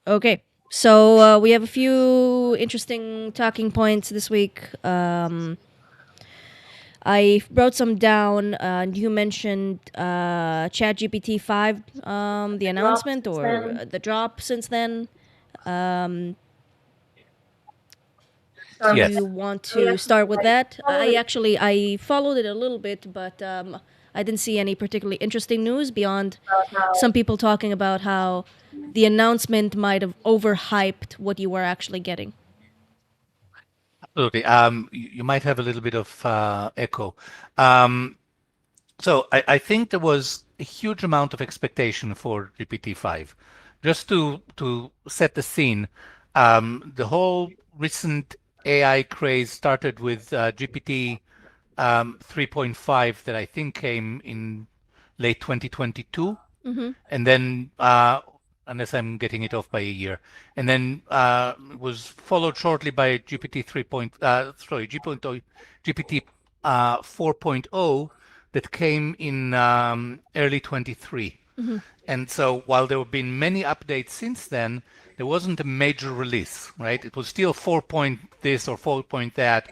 Okay. So we have a few interesting talking points this week. I wrote some down. You mentioned ChatGPT 5, the announcement or the drop since then. Do you Yes. want to start with that? I followed it a little bit, but I didn't see any particularly interesting news beyond some people talking about how the announcement might have overhyped what you were actually getting. Absolutely. You might have a little bit of echo. Um, so I think there was a huge amount of expectation for GPT-5. Just to set the scene, the whole recent AI craze started with GPT 3.5 that I think came in late 2022, and then unless I'm getting it off by a year, and then was followed shortly by GPT 3. GPT 4.0 that came in early 23. And so while there have been many updates since then, there wasn't a major release, right? It was still 4 point this or 4 point that.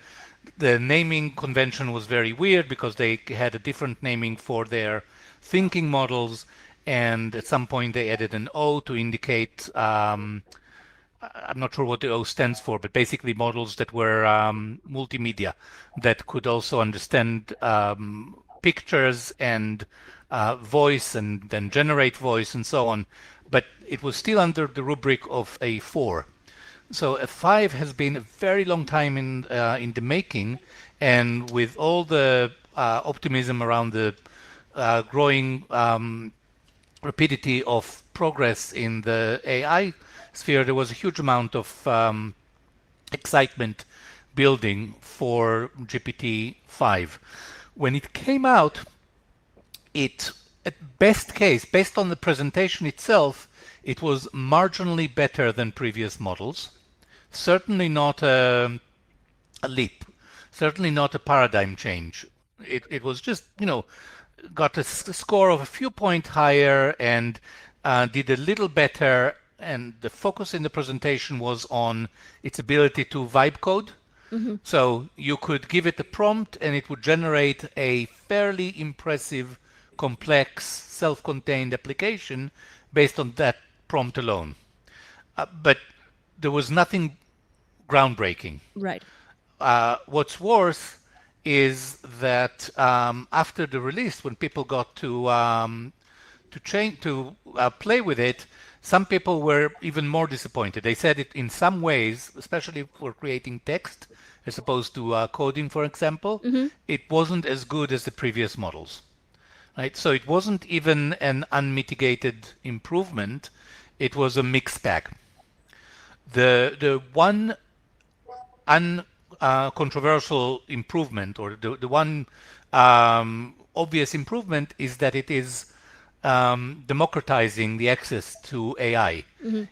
The naming convention was very weird because they had a different naming for their thinking models, and at some point they added an O to indicate I'm not sure what the O stands for, but basically models that were multimedia that could also understand pictures and voice and then generate voice and so on. But it was still under the rubric of a 4. So a 5 has been a very long time in the making, and with all the optimism around the growing rapidity of progress in the AI sphere, there was a huge amount of excitement building for GPT-5. When it came out, it, at best case, based on the presentation itself, it was marginally better than previous models. Certainly not a leap, certainly not a paradigm change. It was just, got a score of a few points higher and did a little better. And the focus in the presentation was on its ability to vibe code. So you could give it a prompt and it would generate a fairly impressive, complex, self-contained application based on that prompt alone. But there was nothing groundbreaking. Right. What's worse is that after the release, when people got to change to play with it, some people were even more disappointed. They said it in some ways, especially for creating text as opposed to coding, for example, it wasn't as good as the previous models. Right? So it wasn't even an unmitigated improvement. It was a mixed bag. The one uncontroversial improvement, or the one obvious improvement, is that it is democratizing the access to AI.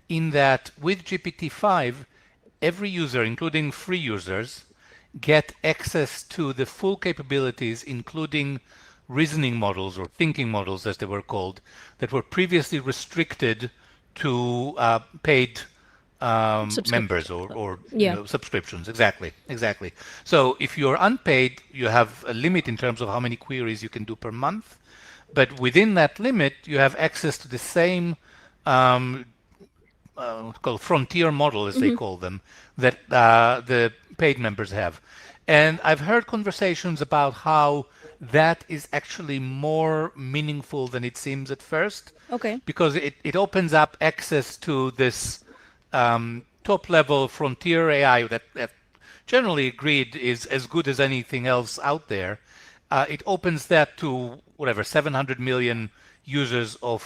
In that, with GPT-5, every user, including free users, get access to the full capabilities, including reasoning models or thinking models, as they were called, that were previously restricted to paid members Subscription. or Yeah. subscriptions. Exactly. So if you're unpaid, you have a limit in terms of how many queries you can do per month. But within that limit, you have access to the same um, called frontier model, as they call them, that the paid members have. And I've heard conversations about how that is actually more meaningful than it seems at first, Okay. because it opens up access to this top level frontier AI that generally agreed is as good as anything else out there. It opens that to whatever 700 million users of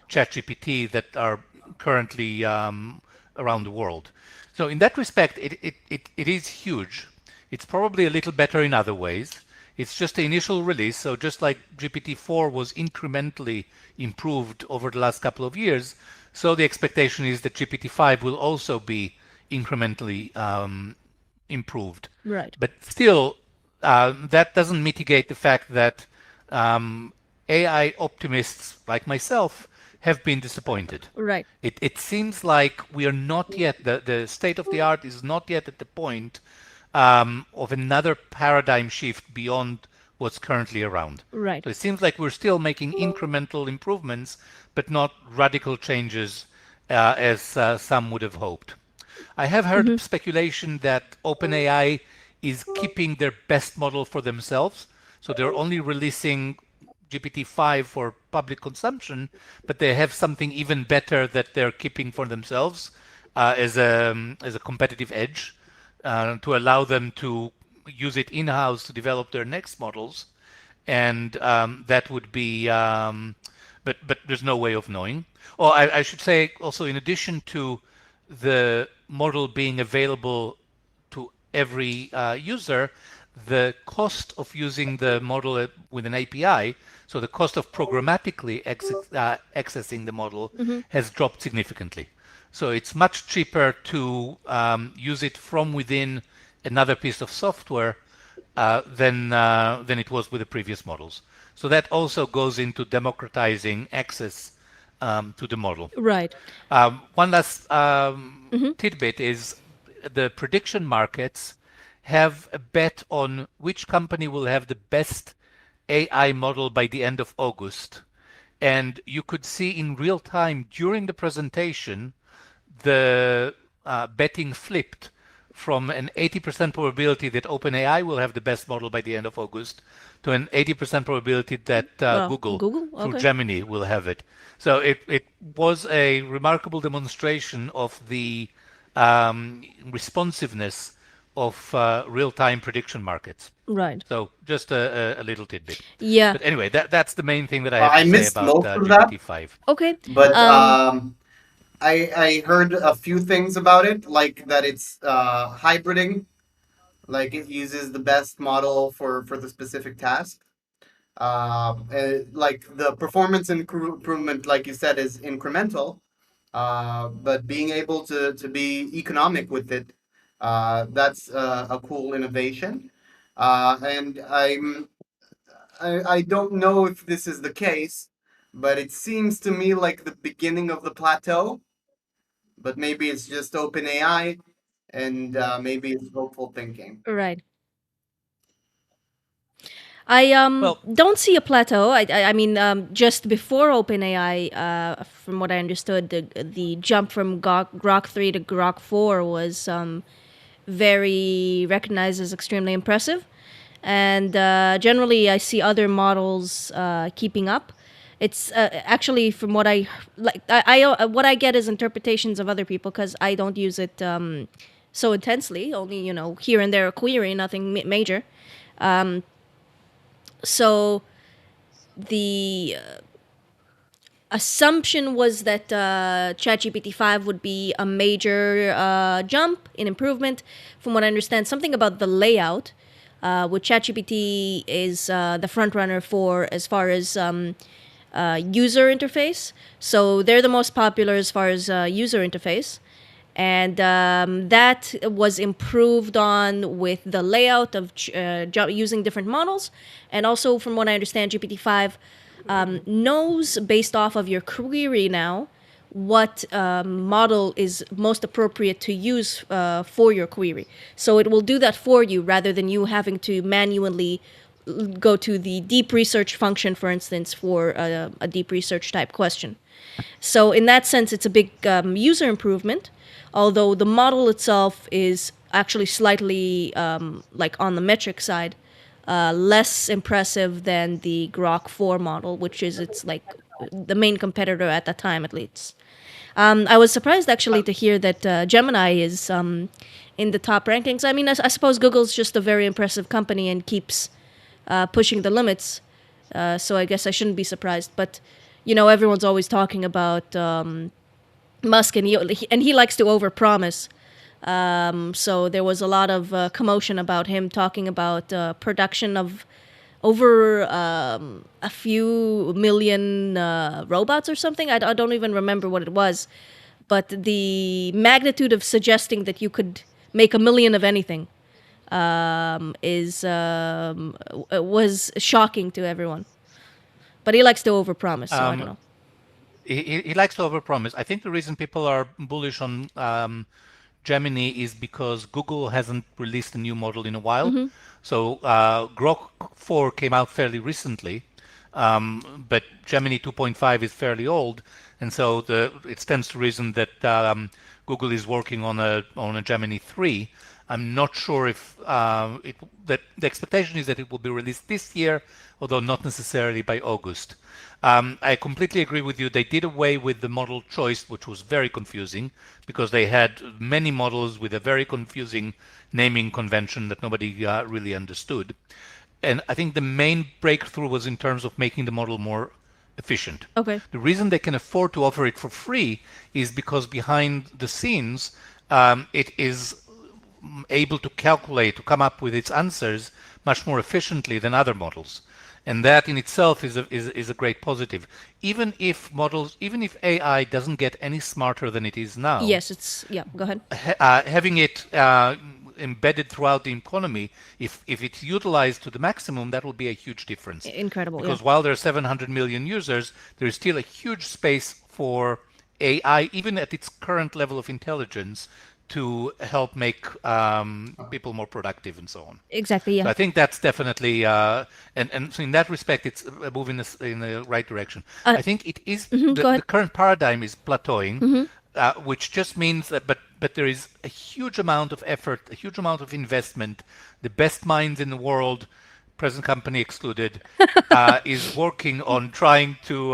ChatGPT that are currently around the world. So in that respect, it is huge. It's probably a little better in other ways. It's just the initial release, so just like GPT-4 was incrementally improved over the last couple of years, so the expectation is that GPT-5 will also be incrementally improved. Right. But still, that doesn't mitigate the fact that AI optimists like myself have been disappointed. Right. It seems like we are not yet, the state of the art is not yet at the point of another paradigm shift beyond what's currently around. Right. So it seems like we're still making incremental improvements, but not radical changes as some would have hoped. I have heard speculation that OpenAI is keeping their best model for themselves. So they're only releasing GPT-5 for public consumption, but they have something even better that they're keeping for themselves as a competitive edge to allow them to use it in-house to develop their next models. And that would be, but there's no way of knowing. Or I should say also, in addition to the model being available to every user, the cost of using the model with an API, so the cost of programmatically accessing the model, has dropped significantly. So it's much cheaper to use it from within another piece of software than it was with the previous models. So that also goes into democratizing access to the model. Right. One last tidbit is the prediction markets have a bet on which company will have the best AI model by the end of August. And you could see in real time during the presentation the betting flipped from an 80% probability that OpenAI will have the best model by the end of August to an 80% probability that Google, Google? through Okay. Gemini, will have it. So it was a remarkable demonstration of the responsiveness of real-time prediction markets. Right. So just a little tidbit. Yeah. But anyway, that's the main thing that I have I to say missed about most of that, GPT-5. Okay. but I heard a few things about it, like that it's hybriding, like it uses the best model for the specific task. Like the performance improvement, like you said, is incremental, but being able to be economic with it, that's a cool innovation. And I don't know if this is the case, but it seems to me like the beginning of the plateau. But maybe it's just OpenAI, and maybe it's hopeful thinking. Right. I Well, don't see a plateau. I mean, just before OpenAI, from what I understood, the jump from Grok 3 to Grok 4 was very recognized as extremely impressive, and generally I see other models keeping up. It's actually from what I like. What I get is interpretations of other people because I don't use it so intensely. Only here and there a query, nothing major. So the assumption was that ChatGPT 5 would be a major jump in improvement. From what I understand, something about the layout, which ChatGPT is the front runner for as far as user interface. So they're the most popular as far as user interface. And that was improved on with the layout of using different models. And also, from what I understand, GPT-5 knows based off of your query now what model is most appropriate to use for your query. So it will do that for you rather than you having to manually go to the deep research function, for instance, for a deep research type question. So in that sense, it's a big user improvement, although the model itself is actually slightly like on the metric side, less impressive than the Grok 4 model, which is its like the main competitor at that time, at least. I was surprised actually to hear that Gemini is in the top rankings. I mean, I suppose Google's just a very impressive company and keeps pushing the limits. So I guess I shouldn't be surprised. But everyone's always talking about Musk, and he likes to overpromise. So there was a lot of commotion about him talking about production of over a few million robots or something. I don't even remember what it was, but the magnitude of suggesting that you could make a million of anything is was shocking to everyone. But he likes to overpromise, so I don't Um, know. he likes to overpromise. I think the reason people are bullish on Gemini is because Google hasn't released a new model in a while. Mm-hmm. So Grok 4 came out fairly recently, but Gemini 2.5 is fairly old, and so it stands to reason that Google is working on a Gemini 3. I'm not sure if that the expectation is that it will be released this year, although not necessarily by August. I completely agree with you. They did away with the model choice, which was very confusing because they had many models with a very confusing naming convention that nobody really understood. And I think the main breakthrough was in terms of making the model more efficient. Okay. The reason they can afford to offer it for free is because behind the scenes, it is able to calculate, to come up with its answers much more efficiently than other models. And that in itself is a great positive. Even if AI doesn't get any smarter than it is now, Yes, it's yeah. Go ahead. having it embedded throughout the economy, if it's utilized to the maximum, that will be a huge difference. Incredible. Yeah. Because while there are 700 million users, there is still a huge space for AI, even at its current level of intelligence, to help make people more productive and so on. Exactly. So Yeah. I think that's definitely, and so in that respect, it's a move in the right direction. Uh, I think it is Go the ahead. current paradigm is plateauing, Mm-hmm. which just means that, but there is a huge amount of effort, a huge amount of investment. The best minds in the world, present company excluded, is working on trying to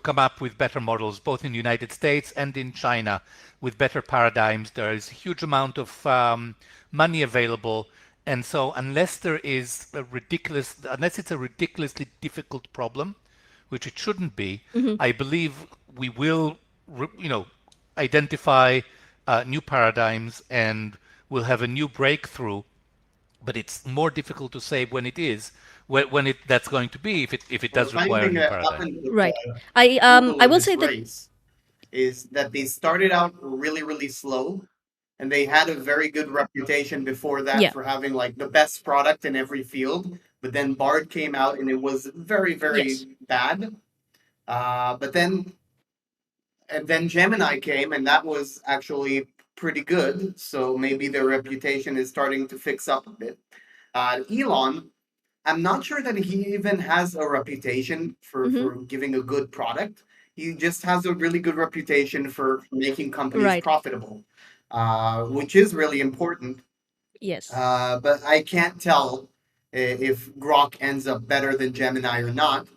come up with better models, both in the United States and in China, with better paradigms. There is a huge amount of money available, and so unless it's a ridiculously difficult problem, which it shouldn't be, Mm-hmm. I believe we will, you know, identify new paradigms and we'll have a new breakthrough. But it's more difficult to say when it is, when it that's going to be, if it Well, the does funny require a thing new that paradigm. happened with Right. Google I with will this say that race is that they started out really, really slow, and they had a very good reputation before that yeah. for having like the best product in every field. But then Bard came out and it was very, Yes. very bad. But then and then Gemini came, and that was actually pretty good. So maybe their reputation is starting to fix up a bit. Elon, I'm not sure that he even has a reputation Mm-hmm. for giving a good product. He just has a really good reputation for making companies Right. profitable, which is really important. Yes. But I can't tell if Grok ends up better than Gemini or not.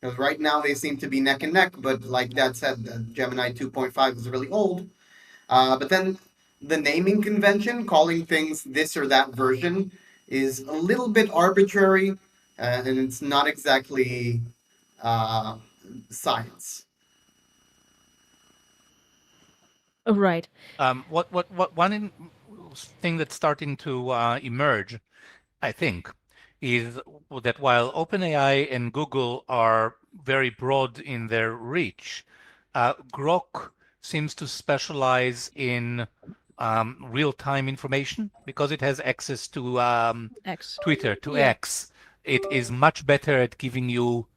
Because right now they seem to be neck and neck, but like Dad said, Gemini 2.5 is really old. But then the naming convention, calling things this or that version, is a little bit arbitrary, and it's not exactly uh, science. Right. Thing that's starting to emerge, I think, is that while OpenAI and Google are very broad in their reach, Grok seems to specialize in real-time information because it has access to X. Twitter, to Yeah. X. It is much better at giving you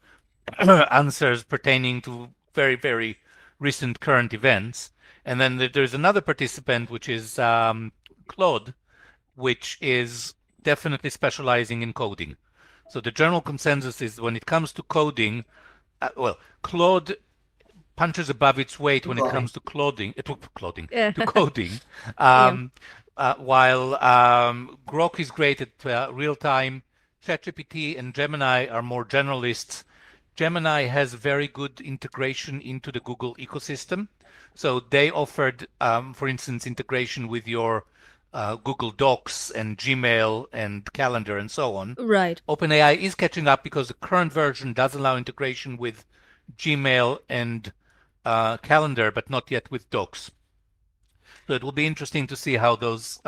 answers pertaining to very, very recent current events. And then there's another participant, which is Claude, which is definitely specializing in coding. So the general consensus is when it comes to coding, Claude punches above its weight when it Right. comes to clothing, Yeah. to coding. Yeah. While Grok is great at real time, ChatGPT and Gemini are more generalists. Gemini has very good integration into the Google ecosystem. So they offered, for instance, integration with your Google Docs and Gmail and Calendar and so on. Right. OpenAI is catching up because the current version does allow integration with Gmail and Calendar, but not yet with Docs. So it will be interesting to see how those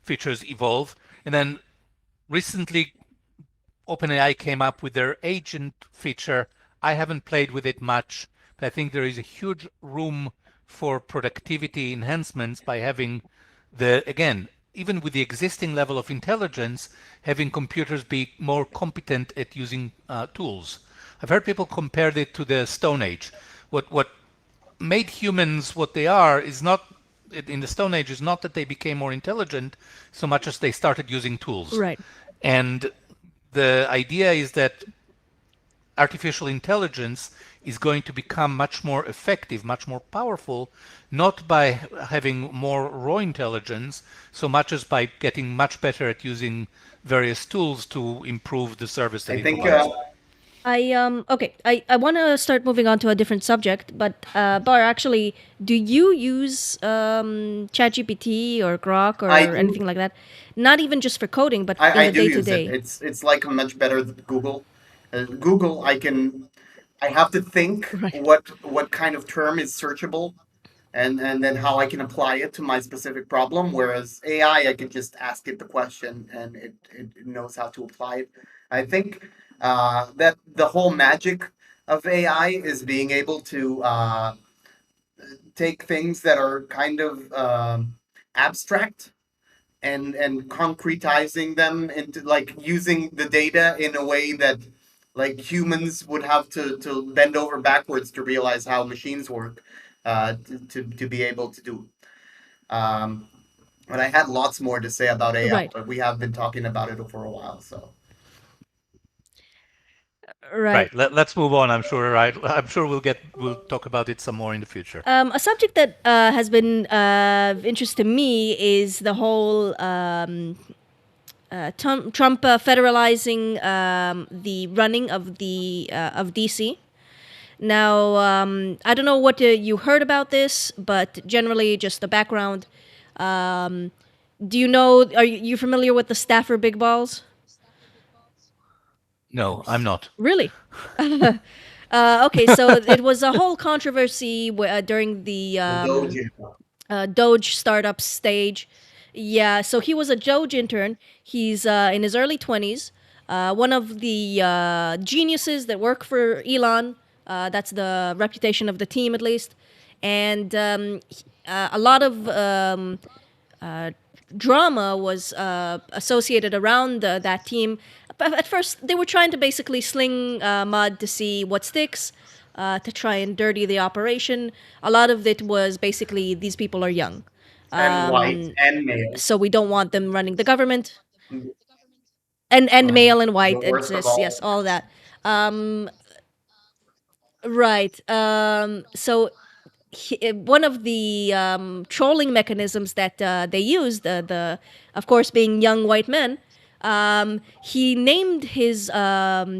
features evolve. And then recently, OpenAI came up with their agent feature. I haven't played with it much, but I think there is a huge room for productivity enhancements by having again, even with the existing level of intelligence, having computers be more competent at using tools. I've heard people compare it to the Stone Age, what made humans what they are is not in the Stone Age is not that they became more intelligent so much as they started using tools. Right. And the idea is that artificial intelligence is going to become much more effective, much more powerful, not by having more raw intelligence so much as by getting much better at using various tools to improve the service that I it think provides. I want to start moving on to a different subject, but Bar, actually, do you use ChatGPT or Grok I or do. anything like that? Not even just for coding, but in I the do day to use it. day. It's like much better than Google. Google, I have to think Right. what kind of term is searchable, and then how I can apply it to my specific problem. Whereas AI, I can just ask it the question and it knows how to apply it. I think that the whole magic of AI is being able to take things that are kind of abstract and concretizing them into like using the data in a way that like humans would have to bend over backwards to realize how machines work to be able to do. Um, but I had lots more to say about AI, Right. but we have been talking about it for a while. So Right. Right. Let's move on. I'm sure. Right. I'm sure we'll talk about it some more in the future. A subject that has been of interest to me is the whole Trump federalizing the running of DC. Now, I don't know what you heard about this, but generally, just the background. Um, do you know? Are you familiar with the staffer big balls? No, I'm not. Really? Okay, so it was a whole controversy during the the Doge. Doge startup stage. Yeah, so he was a Doge intern. He's in his early 20s. One of the geniuses that work for Elon. That's the reputation of the team, at least. And a lot of drama was associated around that team. But at first, they were trying to basically sling mud to see what sticks, to try and dirty the operation. A lot of it was basically these people are young, And white and male. so we don't want them running the government. And male and The white worst of exists, all. yes, all of that. Right. So one of the trolling mechanisms that they used, of course, being young white men, he named his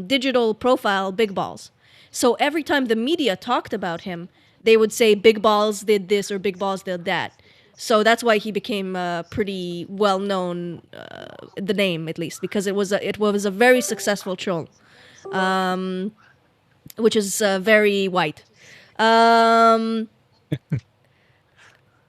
digital profile Big Balls. So every time the media talked about him, they would say Big Balls did this or Big Balls did that. So that's why he became pretty well known, the name at least, because it was a very successful troll, which is very white. Um,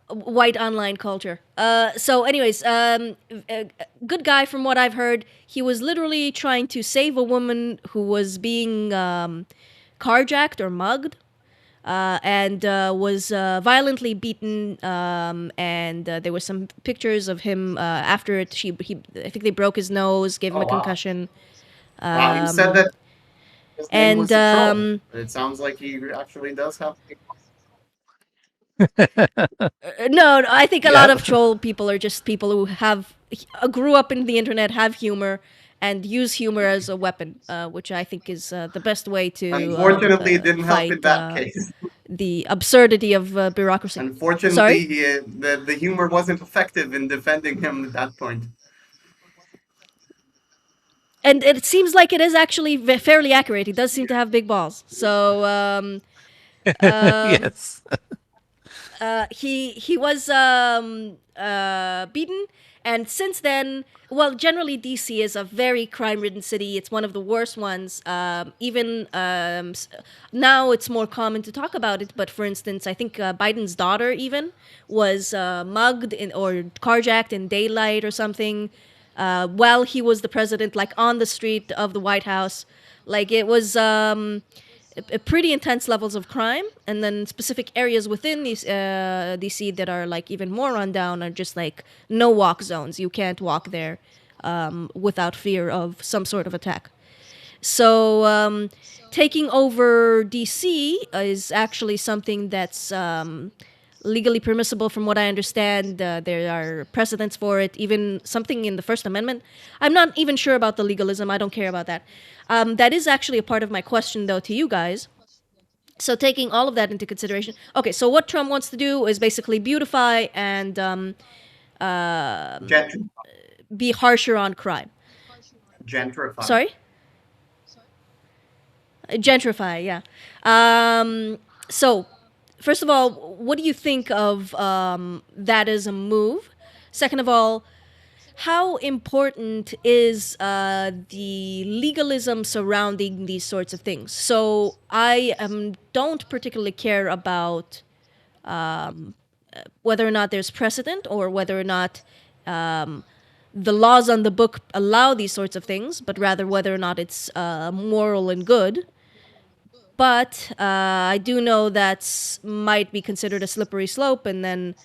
White online culture. Anyways, good guy from what I've heard. He was literally trying to save a woman who was being carjacked or mugged, and was violently beaten. And there were some pictures of him after it. I think they broke his nose, gave him Oh a wow. concussion, Wow, you said that his name and was a troll. It sounds like he actually does have. no, I think a lot Yeah. of troll people are just people who grew up in the internet, have humor, and use humor as a weapon, which I think is the best way to Unfortunately, it didn't help in fight that case. the absurdity of bureaucracy. Sorry, Unfortunately, the humor wasn't effective in defending him at that point. and it seems like it is actually fairly accurate. He does seem to have big balls, so Yes. he was beaten, and since then, well, generally DC is a very crime-ridden city. It's one of the worst ones. Even now, it's more common to talk about it. But for instance, I think Biden's daughter even was mugged or carjacked in daylight or something, while he was the president, like on the street of the White House. Like it was. Pretty intense levels of crime, and then specific areas within these DC that are like even more rundown are just like no walk zones. You can't walk there without fear of some sort of attack. So taking over DC is actually something that's legally permissible, from what I understand. There are precedents for it, even something in the First Amendment. I'm not even sure about the legalism. I don't care about that. That is actually a part of my question, though, to you guys. So, taking all of that into consideration, okay, so what Trump wants to do is basically beautify and Gentrify. be harsher on crime. Gentrify. Sorry? Gentrify, yeah. So, first of all, what do you think of that as a move? Second of all, how important is the legalism surrounding these sorts of things? So, I don't particularly care about whether or not there's precedent or whether or not the laws on the book allow these sorts of things, but rather whether or not it's moral and good. But I do know that might be considered a slippery slope, and then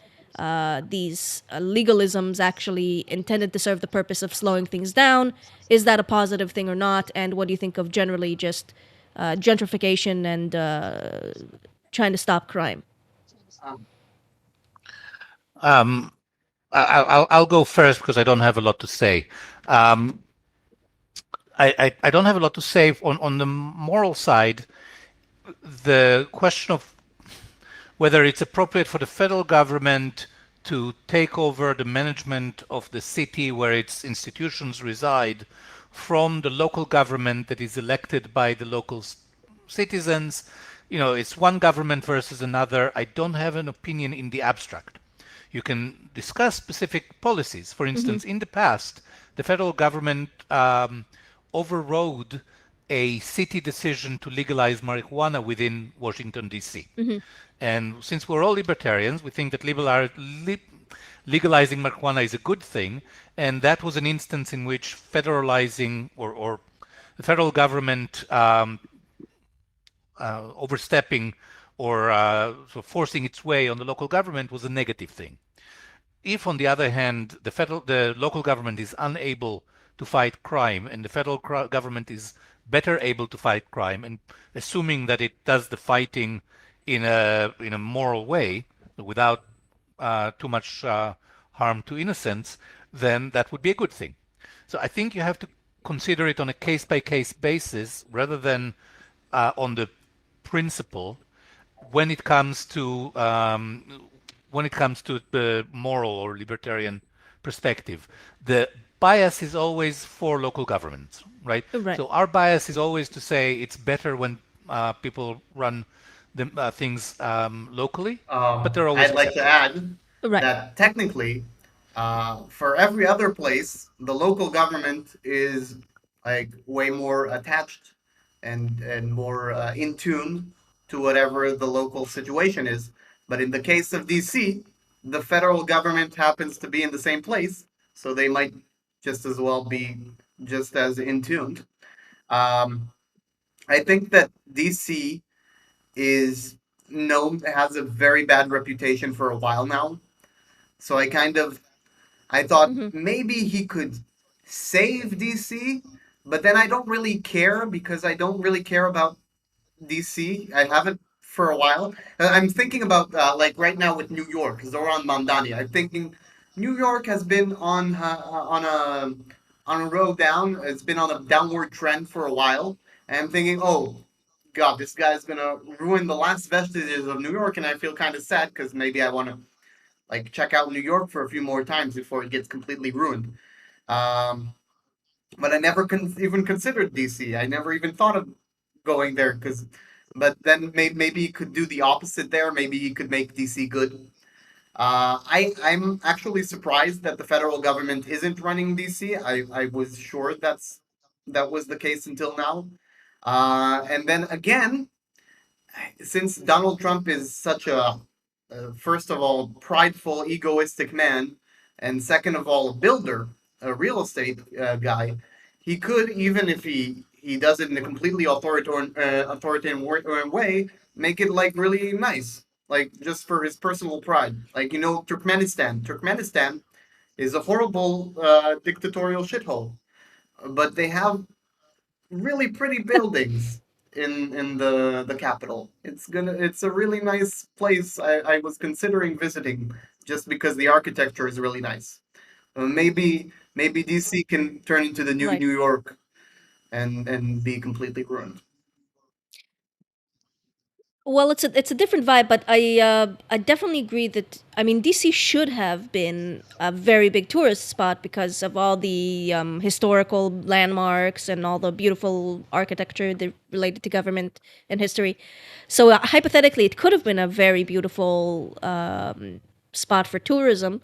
these legalisms actually intended to serve the purpose of slowing things down. Is that a positive thing or not? And what do you think of generally just gentrification and trying to stop crime? Um, Um, I'll go first because I don't have a lot to say. Um, I don't have a lot to say on the moral side. The question of whether it's appropriate for the federal government to take over the management of the city where its institutions reside from the local government that is elected by the local citizens. It's one government versus another. I don't have an opinion in the abstract. You can discuss specific policies. For instance, in the past, the federal government overrode a city decision to legalize marijuana within Washington, D.C. And since we're all libertarians, we think that legalizing marijuana is a good thing. And that was an instance in which federalizing or the federal government overstepping or sort of forcing its way on the local government was a negative thing. If, on the other hand, the local government is unable to fight crime and the federal government is better able to fight crime, and assuming that it does the fighting in a moral way without too much harm to innocents, then that would be a good thing. So I think you have to consider it on a case by case basis rather than on the principle when it comes to the moral or libertarian perspective. The bias is always for local governments, right? Right. So our bias is always to say it's better when people run the things locally, but there are always I'd like to exceptions. add Right. that technically, for every other place, the local government is like way more attached and more in tune to whatever the local situation is. But in the case of DC, the federal government happens to be in the same place, so they might just as well be just as in tuned. Um, I think that DC is known has a very bad reputation for a while now. So I thought Mm-hmm. maybe he could save DC, but then I don't really care because I don't really care about DC. I haven't for a while. I'm thinking about like right now with New York because they're on Mamdani. I'm thinking New York has been on a road down. It's been on a downward trend for a while, and I'm thinking, oh God, this guy's gonna ruin the last vestiges of New York, and I feel kind of sad because maybe I want to like check out New York for a few more times before it gets completely ruined. Um, but I never even considered DC. I never even thought of going there because, but then maybe he could do the opposite there. Maybe he could make DC good. I'm actually surprised that the federal government isn't running DC. I was sure that was the case until now. And then again, since Donald Trump is such a, first of all, prideful, egoistic man, and second of all, a builder, a real estate guy, he could, even if he does it in a completely authoritarian way, make it like really nice, like just for his personal pride. Like Turkmenistan. Turkmenistan is a horrible dictatorial shithole, but they have really pretty buildings. in the capital. It's a really nice place. I was considering visiting just because the architecture is really nice. Maybe DC can turn into the new Right. New York and be completely ruined. Well, it's a different vibe, but I definitely agree that, I mean, DC should have been a very big tourist spot because of all the historical landmarks and all the beautiful architecture that related to government and history. So hypothetically, it could have been a very beautiful spot for tourism,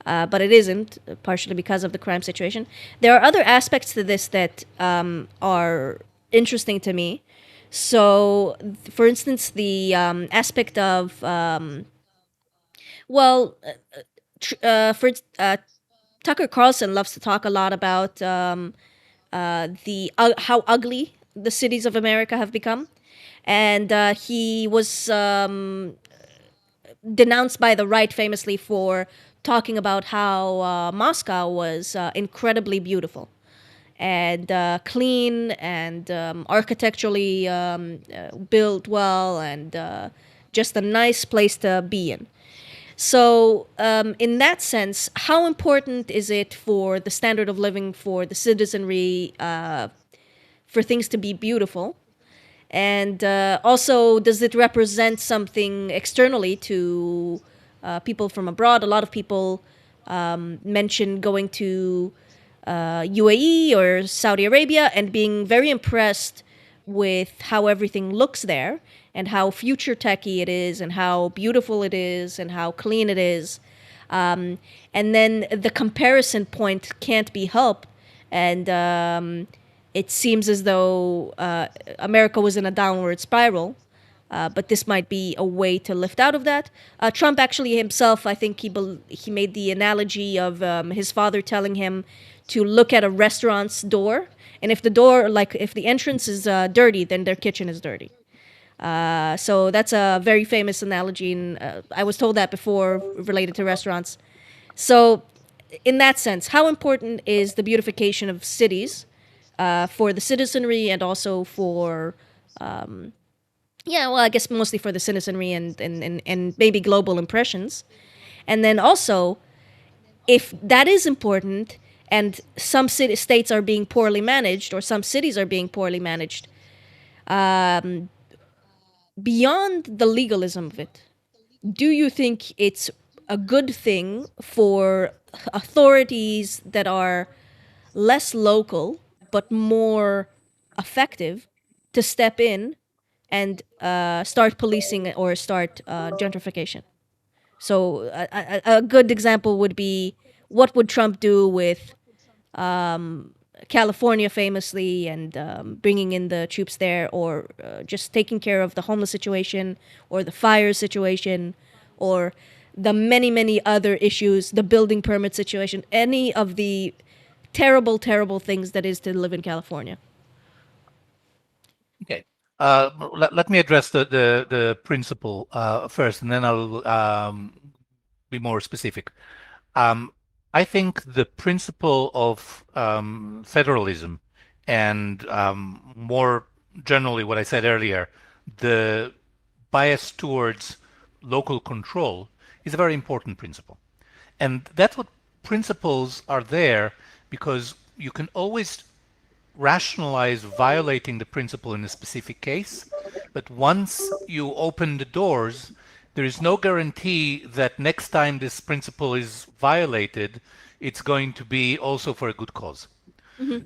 but it isn't, partially because of the crime situation. There are other aspects to this that are interesting to me. So, for instance, the aspect of, well, for Tucker Carlson loves to talk a lot about the how ugly the cities of America have become, and he was denounced by the right famously for talking about how Moscow was incredibly beautiful and clean and architecturally built well and just a nice place to be in. So, in that sense, how important is it for the standard of living for the citizenry for things to be beautiful? And also, does it represent something externally to people from abroad? A lot of people mention going to UAE or Saudi Arabia and being very impressed with how everything looks there and how future techy it is and how beautiful it is and how clean it is. And then the comparison point can't be helped. And it seems as though America was in a downward spiral. But this might be a way to lift out of that. Trump actually himself, I think he made the analogy of his father telling him to look at a restaurant's door, and if the door, like if the entrance is dirty, then their kitchen is dirty. So that's a very famous analogy, and I was told that before related to restaurants. So, in that sense, how important is the beautification of cities for the citizenry and also for yeah, well, I guess mostly for the citizenry and maybe global impressions. And then also, if that is important and some states are being poorly managed or some cities are being poorly managed, beyond the legalism of it, do you think it's a good thing for authorities that are less local but more effective to step in and start policing or start gentrification? So a good example would be, what would Trump do with California famously and bringing in the troops there, or just taking care of the homeless situation or the fire situation or the many, many other issues, the building permit situation, any of the terrible, terrible things that is to live in California. Okay. Let me address the principle first, and then I'll be more specific. Um, I think the principle of federalism and more generally what I said earlier, the bias towards local control is a very important principle. And that's what principles are there because you can always rationalize violating the principle in a specific case, but once you open the doors, there is no guarantee that next time this principle is violated, it's going to be also for a good cause.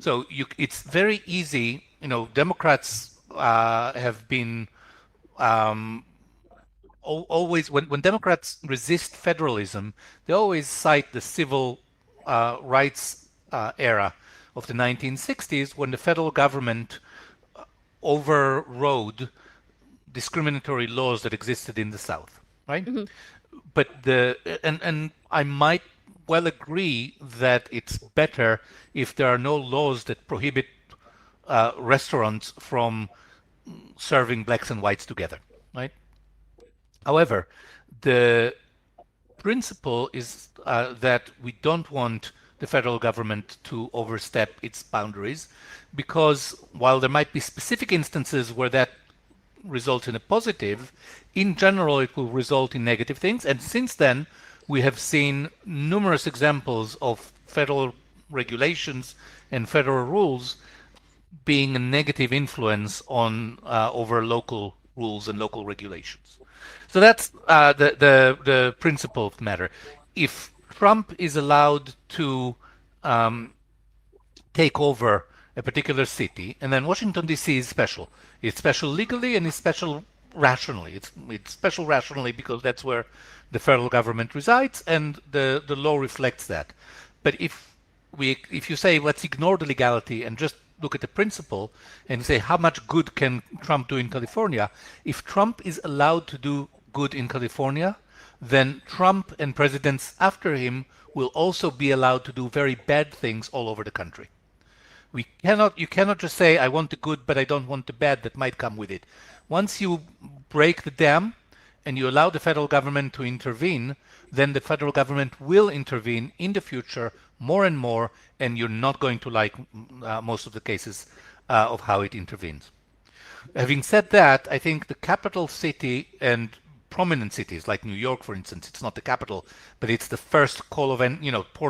So it's very easy. Democrats have been always, when Democrats resist federalism, they always cite the civil rights era of the 1960s when the federal government overrode discriminatory laws that existed in the South, right? But and I might well agree that it's better if there are no laws that prohibit restaurants from serving blacks and whites together, right? However, the principle is that we don't want the federal government to overstep its boundaries, because while there might be specific instances where that results in a positive, in general it will result in negative things. And since then, we have seen numerous examples of federal regulations and federal rules being a negative influence on over local rules and local regulations. So that's the principle of the matter. If Trump is allowed to um, take over a particular city, and then Washington D.C. is special. It's special legally and it's special rationally. It's special rationally because that's where the federal government resides, and the law reflects that. But if you say let's ignore the legality and just look at the principle and say how much good can Trump do in California, if Trump is allowed to do good in California, then Trump and presidents after him will also be allowed to do very bad things all over the country. You cannot just say I want the good but I don't want the bad that might come with it. Once you break the dam and you allow the federal government to intervene, then the federal government will intervene in the future more and more, and you're not going to like most of the cases of how it intervenes. Having said that, I think the capital city and prominent cities like New York, for instance, it's not the capital, but it's the first port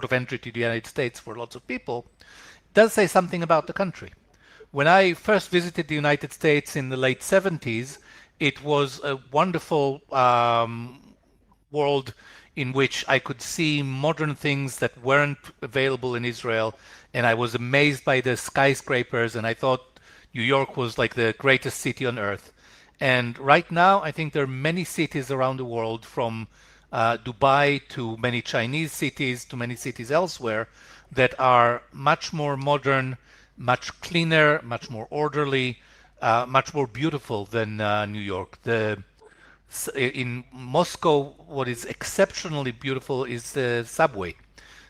of entry to the United States for lots of people, does say something about the country. When I first visited the United States in the late 70s, it was a wonderful world in which I could see modern things that weren't available in Israel. And I was amazed by the skyscrapers, and I thought New York was like the greatest city on earth. And right now, I think there are many cities around the world, from Dubai to many Chinese cities to many cities elsewhere, that are much more modern, much cleaner, much more orderly, much more beautiful than New York. In Moscow, what is exceptionally beautiful is the subway.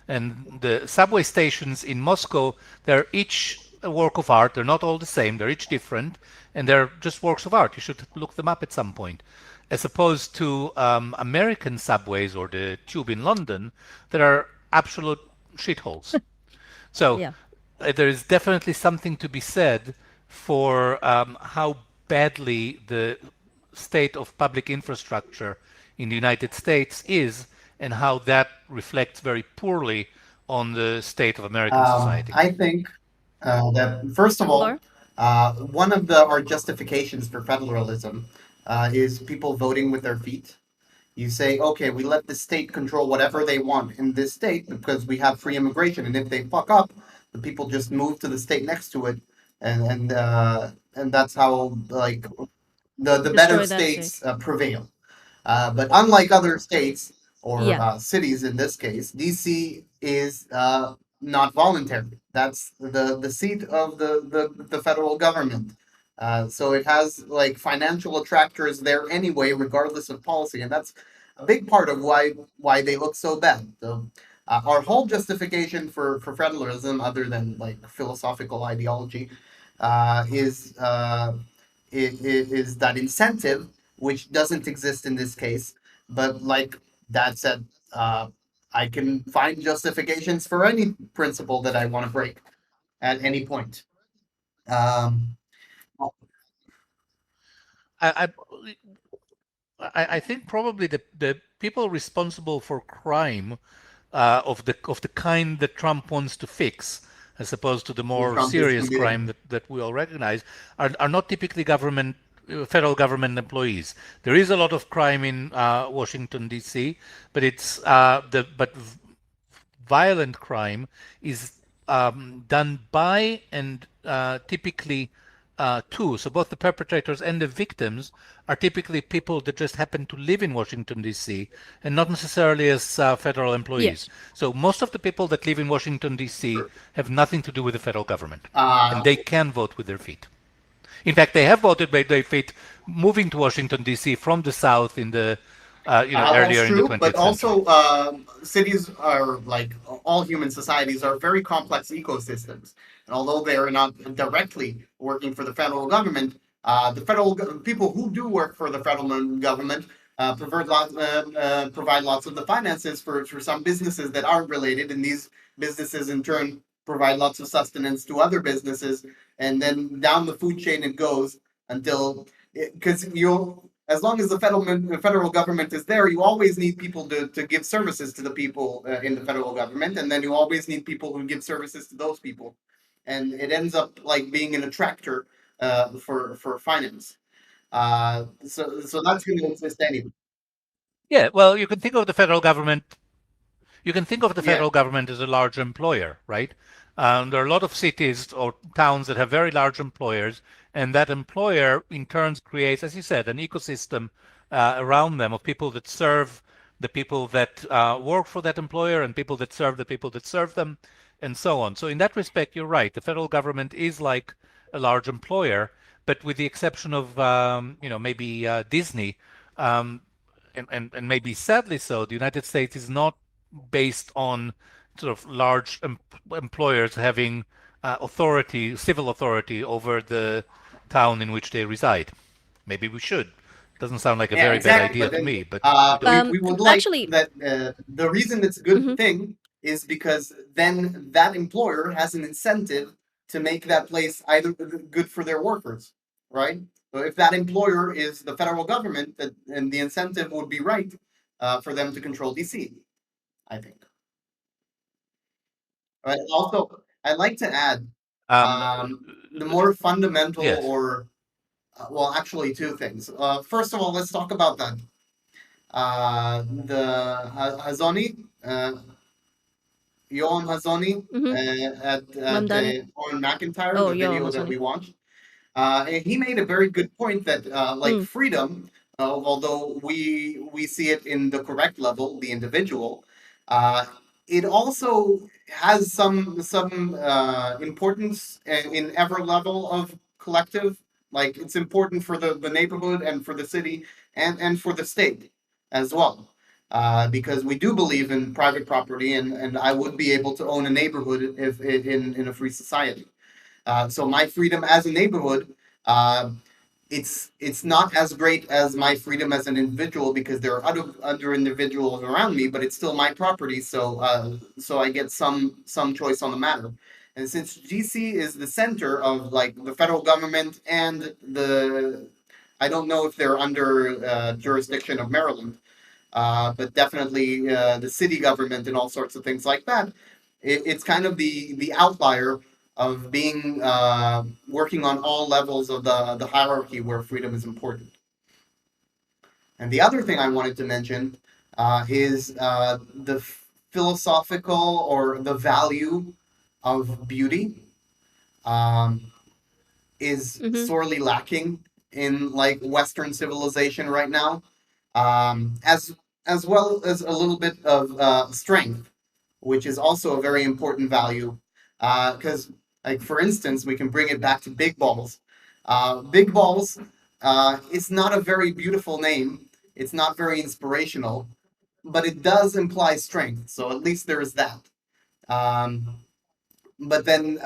And the subway stations in Moscow, they're each a work of art. They're not all the same. They're each different, and they're just works of art. You should look them up at some point. As opposed to American subways or the tube in London, that are absolute shitholes. So Yeah. there is definitely something to be said for how badly the state of public infrastructure in the United States is, and how that reflects very poorly on the state of American society. I think that first of all, Or one of our justifications for federalism is people voting with their feet. You say, okay, we let the state control whatever they want in this state because we have free immigration, and if they fuck up, the people just move to the state next to it, and that's how like the better destroy that state. states prevail. But unlike other states or Yeah. cities in this case, DC is not voluntary. That's the seat of the federal government. So it has like financial attractors there anyway, regardless of policy, and that's a big part of why they look so bad. So our whole justification for federalism, other than like philosophical ideology, is that incentive, which doesn't exist in this case. But like Dad said, I can find justifications for any principle that I want to break at any point. Um, I, I think probably the people responsible for crime of the kind that Trump wants to fix, as opposed to the more Trump is serious committing. crime that we all recognize, are not typically federal government employees. There is a lot of crime in Washington D.C., but it's the but violent crime is done by and typically to. So both the perpetrators and the victims are typically people that just happen to live in Washington, D.C., and not necessarily as federal employees. Yes. So most of the people that live in Washington, D.C. have nothing to do with the federal government, and Uh, they can vote with their feet. In fact, they have voted by their feet moving to Washington, D.C. from the South in the That's earlier in the true, but 20th century. also cities are like all human societies are very complex ecosystems, and although they are not directly working for the federal government, people who do work for the federal government provide lots of the finances for some businesses that aren't related, and these businesses in turn provide lots of sustenance to other businesses, and then down the food chain it goes until because you'll as long as the federal government is there, you always need people to give services to the people in the federal government, and then you always need people who give services to those people, and it ends up like being an attractor for finance. So that's going to exist anyway. Yeah, well, you can think of the Yeah, federal government as a large employer, right? There are a lot of cities or towns that have very large employers, and that employer in turn creates, as you said, an ecosystem around them of people that serve the people that work for that employer and people that serve the people that serve them, and so on. So in that respect, you're right. The federal government is like a large employer, but with the exception of maybe Disney, um, and maybe sadly so, the United States is not based on sort of large employers having authority, civil authority over the town in which they reside. Maybe we should. Doesn't sound like a yeah, very bad exactly. idea But to then me, but we don't. we would like Actually, that the reason it's a good mhm. thing is because then that employer has an incentive to make that place either good for their workers, right? So if that employer is the federal government, that and the incentive would be right for them to control DC, I think. But also, I'd like to add Um, um, the more fundamental yes. or well, actually, two things. First of all, let's talk about that. The Hazoni, Yoam Hazoni, Mm-hmm. at Mamdani. Oren McIntyre, Oh, the yo, video that Amazoni. we watched. And he made a very good point that like Mm. freedom, although we see it in the correct level, the individual, uh, it also has some importance in every level of collective. Like it's important for the neighborhood and for the city and for the state as well. Because we do believe in private property, and I would be able to own a neighborhood if in a free society. So my freedom as a neighborhood, uh, it's not as great as my freedom as an individual because there are other individuals around me, but it's still my property. So I get some choice on the matter. And since GC is the center of like the federal government and I don't know if they're under jurisdiction of Maryland, but definitely the city government and all sorts of things like that. It's kind of the outlier of being working on all levels of the hierarchy where freedom is important. And the other thing I wanted to mention is the philosophical or the value of beauty. Um, is Mm-hmm. sorely lacking in like Western civilization right now, as well as a little bit of strength, which is also a very important value. Because, like for instance, we can bring it back to big balls. Big balls is not a very beautiful name. It's not very inspirational, but it does imply strength. So at least there is that. Um, but then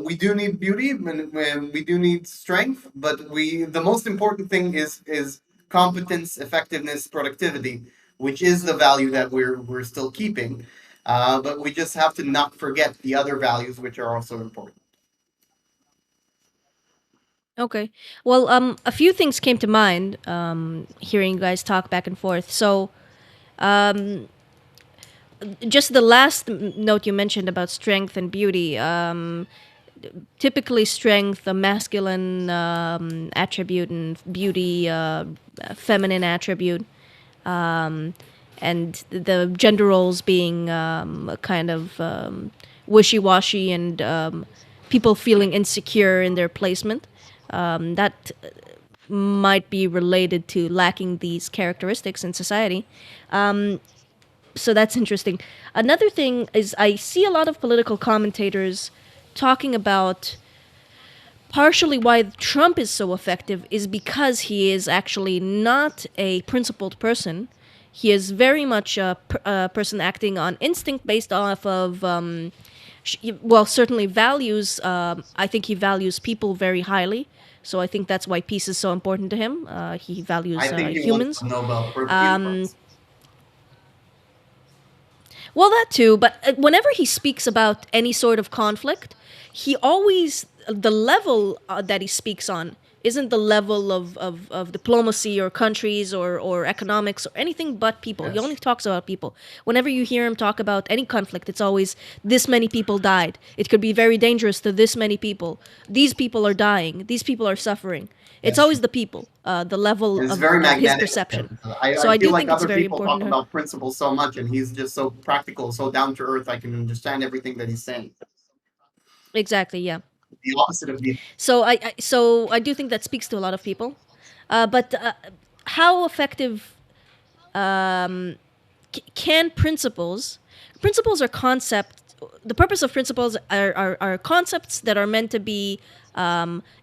we do need beauty and we do need strength, but we the most important thing is competence, effectiveness, productivity, which is the value that we're still keeping, but we just have to not forget the other values which are also important. Okay. Well, a few things came to mind hearing you guys talk back and forth. So, just the last note you mentioned about strength and beauty. Typically, strength, a masculine attribute, and beauty, a feminine attribute. And the gender roles being kind of wishy-washy and people feeling insecure in their placement. That might be related to lacking these characteristics in society. So that's interesting. Another thing is I see a lot of political commentators talking about partially why Trump is so effective is because he is actually not a principled person. He is very much a person acting on instinct based off of, well, certainly values. I think he values people very highly. So I think that's why peace is so important to him. He values I think he wants humans. the Nobel for Peace Prize. Well, that too, but whenever he speaks about any sort of conflict, he always, the level that he speaks on isn't the level of diplomacy or countries or economics or anything but people. He only Yes. talks about people. Whenever you hear him talk about any conflict, it's always this many people died. It could be very dangerous to this many people. These people are dying. These people are suffering. It's Yes. always the people, the level It's very of his magnetic. perception. So I I feel do like think it's other very people important talk to her. about principles so much, and he's just so practical, so down to earth. I can understand everything that he's saying. Exactly, yeah. The opposite of the. So I do think that speaks to a lot of people, but how effective can principles are concept the purpose of principles are concepts that are meant to be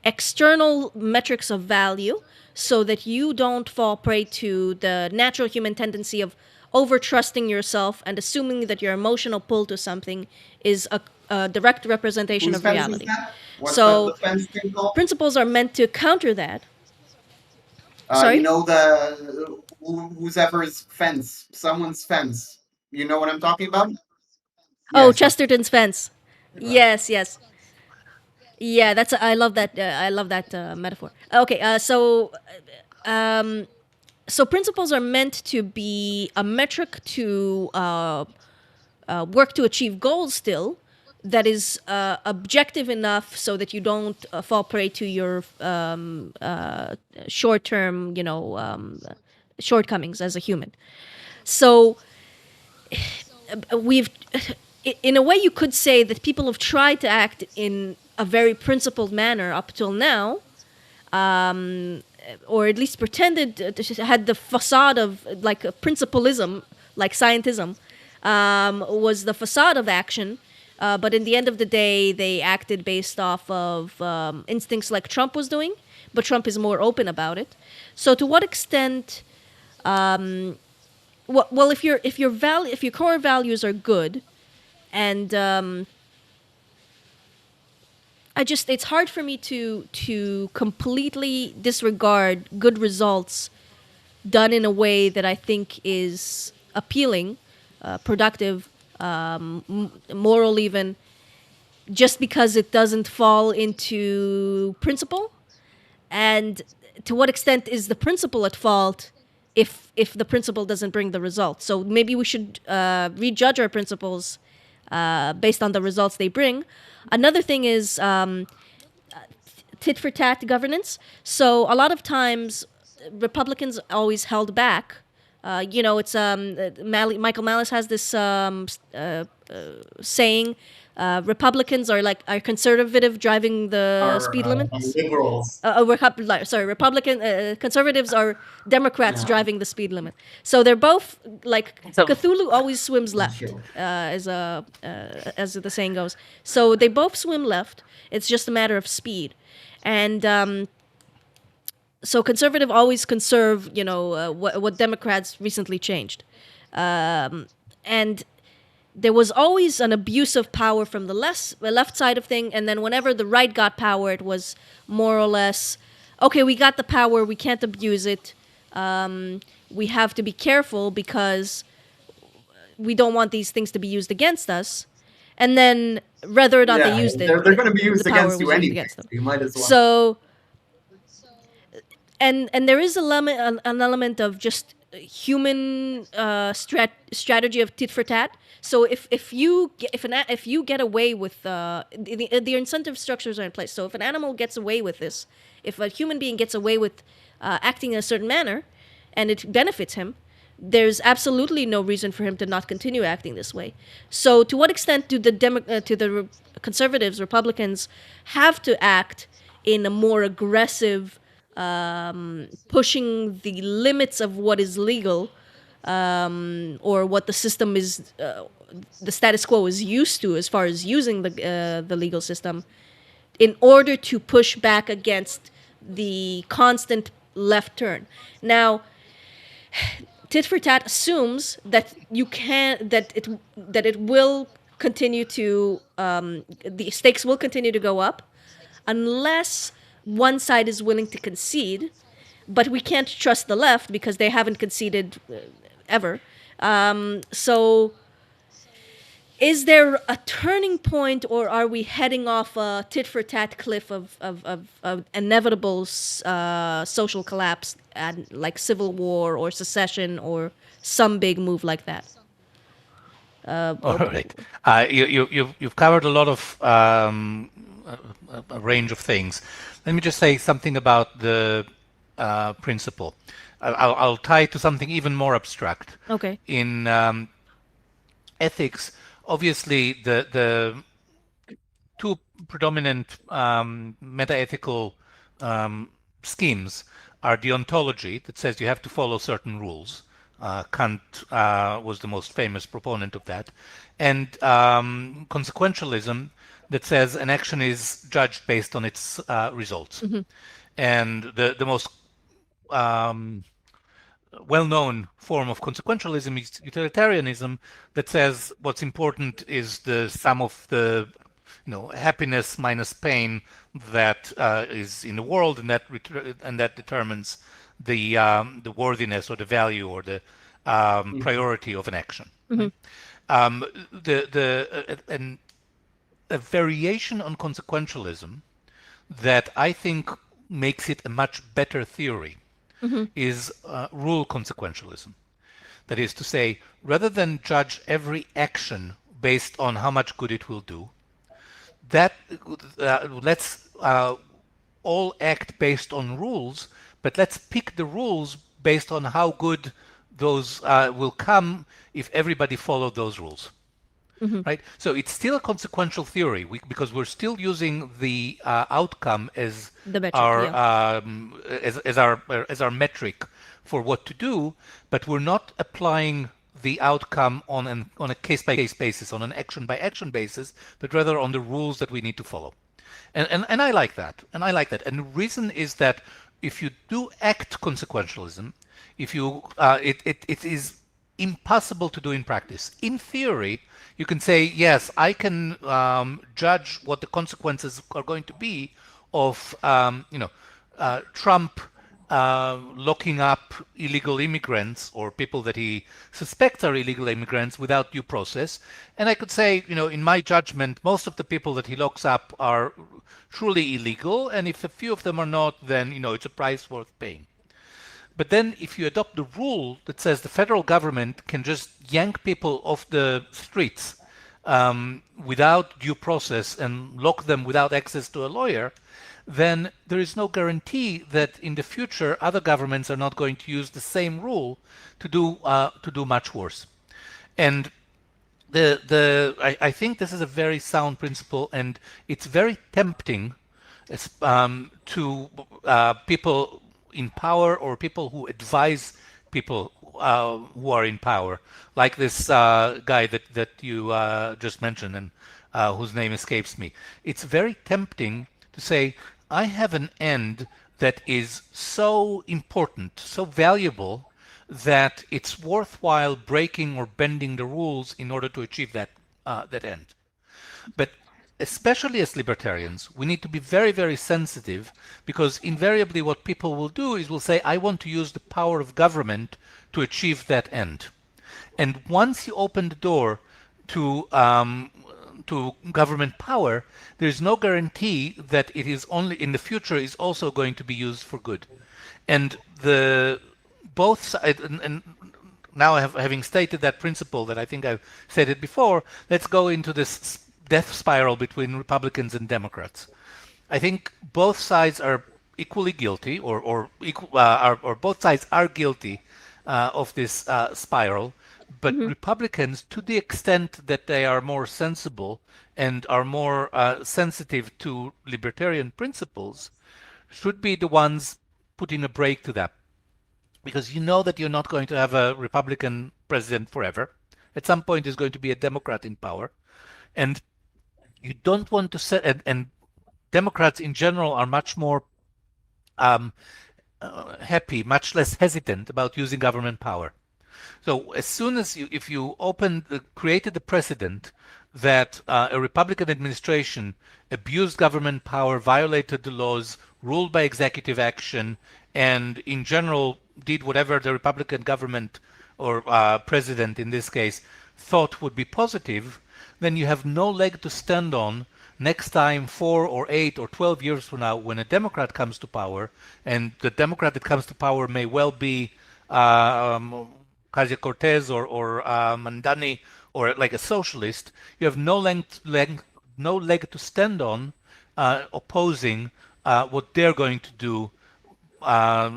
external metrics of value so that you don't fall prey to the natural human tendency of over trusting yourself and assuming that your emotional pull to something is a direct representation Whose of fence is reality. that? What's the So fence thing called? principles are meant to counter that. You Sorry. know the who's ever's fence, someone's fence. You know what I'm talking about? Oh, Yes. Chesterton's fence. Yes, yes. Yeah, that's I love that. I love that metaphor. Okay, so principles are meant to be a metric to work to achieve goals. Still, that is objective enough so that you don't fall prey to your short-term, shortcomings as a human. So we've in a way you could say that people have tried to act in a very principled manner up till now, or at least pretended to had the facade of like a principalism, like scientism, was the facade of action. But in the end of the day, they acted based off of instincts like Trump was doing, but Trump is more open about it. So to what extent well, if your core values are good, and it's hard for me to completely disregard good results done in a way that I think is appealing, productive, moral, even just because it doesn't fall into principle. And to what extent is the principle at fault if the principle doesn't bring the result? So maybe we should rejudge our principles based on the results they bring. Another thing is tit for tat governance. So a lot of times Republicans always held back. It's Michael Malice has this saying: Republicans are conservative driving the speed Are limits. liberals. Republican conservatives are Democrats Yeah. driving the speed limit. So they're both like So Cthulhu always swims left, Sure. as the saying goes. So they both swim left. It's just a matter of speed, and so conservative always conserve. What Democrats recently changed, and there was always an abuse of power from the left side of thing, and then whenever the right got power, it was more or less, okay, we got the power, we can't abuse it. We have to be careful because we don't want these things to be used against us. And then, whether or not they Yeah, used it, they're going to be the used power against you was used anyway. against them. So you might as well. So, and there is an element of just human strategy of tit for tat. So if you get away with the incentive structures are in place. So if an animal gets away with this, if a human being gets away with acting in a certain manner, and it benefits him, there's absolutely no reason for him to not continue acting this way. So to what extent do the conservatives, Republicans, have to act in a more aggressive, pushing the limits of what is legal, or what the system is, the status quo is used to as far as using the legal system, in order to push back against the constant left turn. Now, tit for tat assumes that it will continue to the stakes will continue to go up unless one side is willing to concede, but we can't trust the left because they haven't conceded ever. So is there a turning point, or are we heading off a tit for tat cliff of inevitable social collapse, and like civil war or secession or some big move like that? All right. You've covered a lot of a range of things. Let me just say something about the principle. I'll tie it to something even more abstract. Okay. In ethics, obviously, the two predominant meta-ethical schemes are deontology, that says you have to follow certain rules. Kant was the most famous proponent of that, and consequentialism, that says an action is judged based on its results. And the most well-known form of consequentialism is utilitarianism, that says what's important is the sum of the happiness minus pain that is in the world, and that determines the worthiness or the value or the priority of an action. Right? And a variation on consequentialism that I think makes it a much better theory is rule consequentialism. That is to say, rather than judge every action based on how much good it will do, that let's all act based on rules, but let's pick the rules based on how good those will come if everybody followed those rules. Right? So it's still a consequential theory because we're still using the outcome as The metric, our yeah. as our metric for what to do, but we're not applying the outcome on a case by case basis, on an action by action basis, but rather on the rules that we need to follow. And I like that. And I like that. And the reason is that if you do act consequentialism, if you it is impossible to do in practice. In theory, you can say, yes, I can judge what the consequences are going to be of Trump locking up illegal immigrants or people that he suspects are illegal immigrants without due process. And I could say, in my judgment, most of the people that he locks up are truly illegal. And if a few of them are not, then, it's a price worth paying. But then if you adopt the rule that says the federal government can just yank people off the streets without due process and lock them without access to a lawyer, then there is no guarantee that in the future other governments are not going to use the same rule to do much worse. And I think this is a very sound principle, and it's very tempting to people in power or people who advise people who are in power, like this guy that you just mentioned and whose name escapes me. It's very tempting to say, I have an end that is so important, so valuable, that it's worthwhile breaking or bending the rules in order to achieve that end. But especially as libertarians, we need to be very, very sensitive, because invariably what people will do is will say, I want to use the power of government to achieve that end. And once you open the door to government power, there is no guarantee that it is only in the future is also going to be used for good. And both sides, and now having stated that principle that I think I've stated before, let's go into this death spiral between Republicans and Democrats. I think both sides are equally guilty, or both sides are guilty of this spiral. But Republicans, to the extent that they are more sensible and are more sensitive to libertarian principles, should be the ones putting a brake to that. Because you know that you're not going to have a Republican president forever. At some point, there's going to be a Democrat in power. And you don't want to set, and Democrats in general are much more happy, much less hesitant about using government power. So as soon as if you created the precedent that a Republican administration abused government power, violated the laws, ruled by executive action, and in general did whatever the Republican government or president in this case thought would be positive, then you have no leg to stand on next time, 4 or 8 or 12 years from now, when a Democrat comes to power, and the Democrat that comes to power may well be Cortez or Mandani or like a socialist. You have no leg to stand on opposing what they're going to do,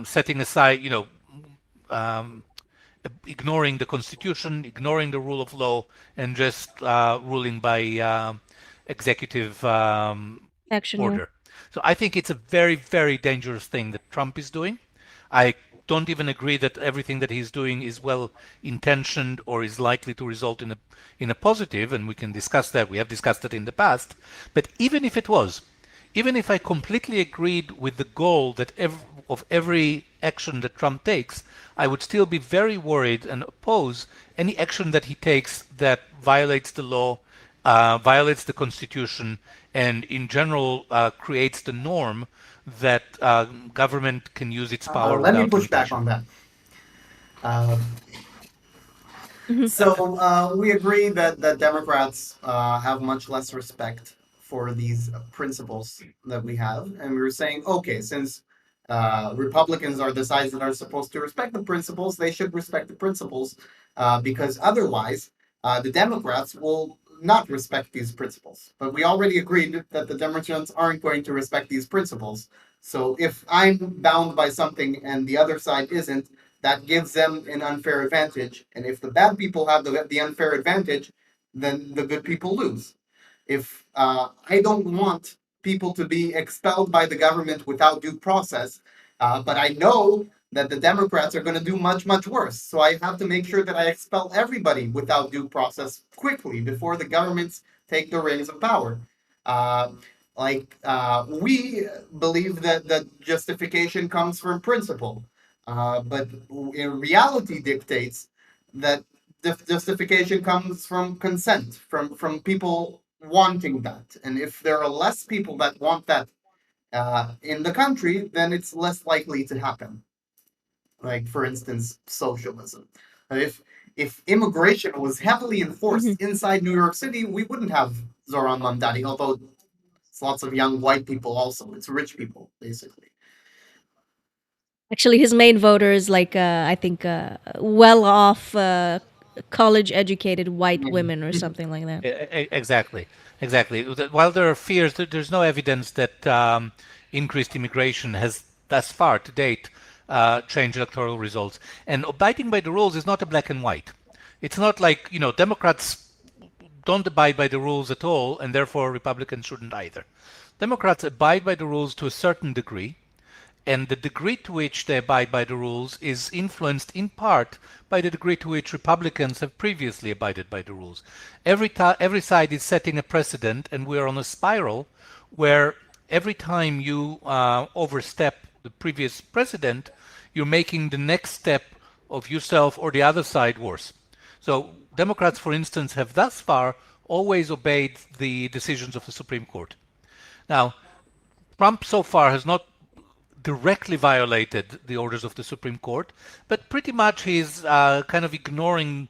setting aside, um, ignoring the constitution, ignoring the rule of law, and just ruling by executive Action, yeah. order. So I think it's a very, very dangerous thing that Trump is doing. I don't even agree that everything that he's doing is well intentioned or is likely to result in a positive, and we can discuss that. We have discussed that in the past. But even if it was, even if I completely agreed with the goal that of every action that Trump takes, I would still be very worried and oppose any action that he takes that violates the law, violates the Constitution, and in general creates the norm that government can use its power Let me without push back limitation. on that. Uh, Mhm. So we agree that Democrats have much less respect for these principles that we have, and we were saying, okay, since Republicans are the sides that are supposed to respect the principles, they should respect the principles, because otherwise, the Democrats will not respect these principles. But we already agreed that the Democrats aren't going to respect these principles. So if I'm bound by something and the other side isn't, that gives them an unfair advantage. And if the bad people have the unfair advantage, then the good people lose. If I don't want people to be expelled by the government without due process, but I know that the Democrats are going to do much, much worse. So I have to make sure that I expel everybody without due process quickly before the governments take the reins of power. Uh, we believe that justification comes from principle, but in reality dictates that justification comes from consent, from people wanting that. And if there are less people that want that in the country, then it's less likely to happen. Like, for instance, socialism. If immigration was heavily Mhm. enforced inside New York City, we wouldn't have Zoran Mamdani, although it's lots of young white people also. It's rich people, basically. Actually, his main voters, like I think, well-off, college-educated white women or something like that. Exactly, exactly. While there are fears, there's no evidence that increased immigration has thus far to date changed electoral results. And abiding by the rules is not a black and white. It's not like, Democrats don't abide by the rules at all, and therefore Republicans shouldn't either. Democrats abide by the rules to a certain degree, and the degree to which they abide by the rules is influenced in part by the degree to which Republicans have previously abided by the rules. Every side is setting a precedent, and we're on a spiral where every time you overstep the previous precedent, you're making the next step of yourself or the other side worse. So Democrats, for instance, have thus far always obeyed the decisions of the Supreme Court. Now, Trump so far has not directly violated the orders of the Supreme Court, but pretty much he's kind of ignoring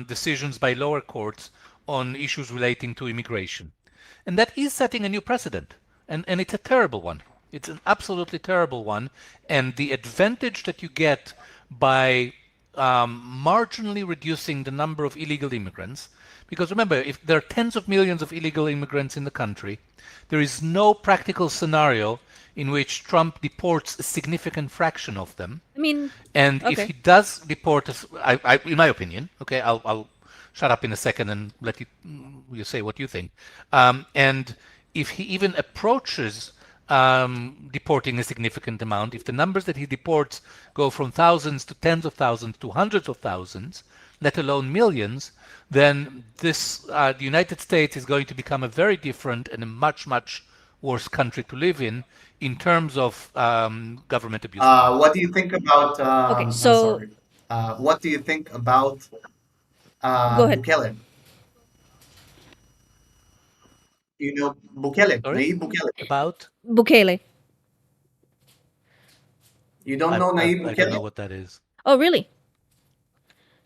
decisions by lower courts on issues relating to immigration. And that is setting a new precedent. And it's a terrible one. It's an absolutely terrible one. And the advantage that you get by marginally reducing the number of illegal immigrants, because remember, if there are tens of millions of illegal immigrants in the country, there is no practical scenario in which Trump deports a significant fraction of them. I mean, And if okay. he does deport, in my opinion, okay, I'll shut up in a second and let you say what you think. And if he even approaches deporting a significant amount, if the numbers that he deports go from thousands to tens of thousands to hundreds of thousands, let alone millions, then the United States is going to become a very different and a much, much worse country to live in terms of government abuse. What do you think about? Okay, so Sorry. What do you think about go ahead. Bukele? You know Bukele, Sorry? Nayib Bukele. About? Bukele. You don't know Nayib I don't know Bukele? what that is. Oh, really?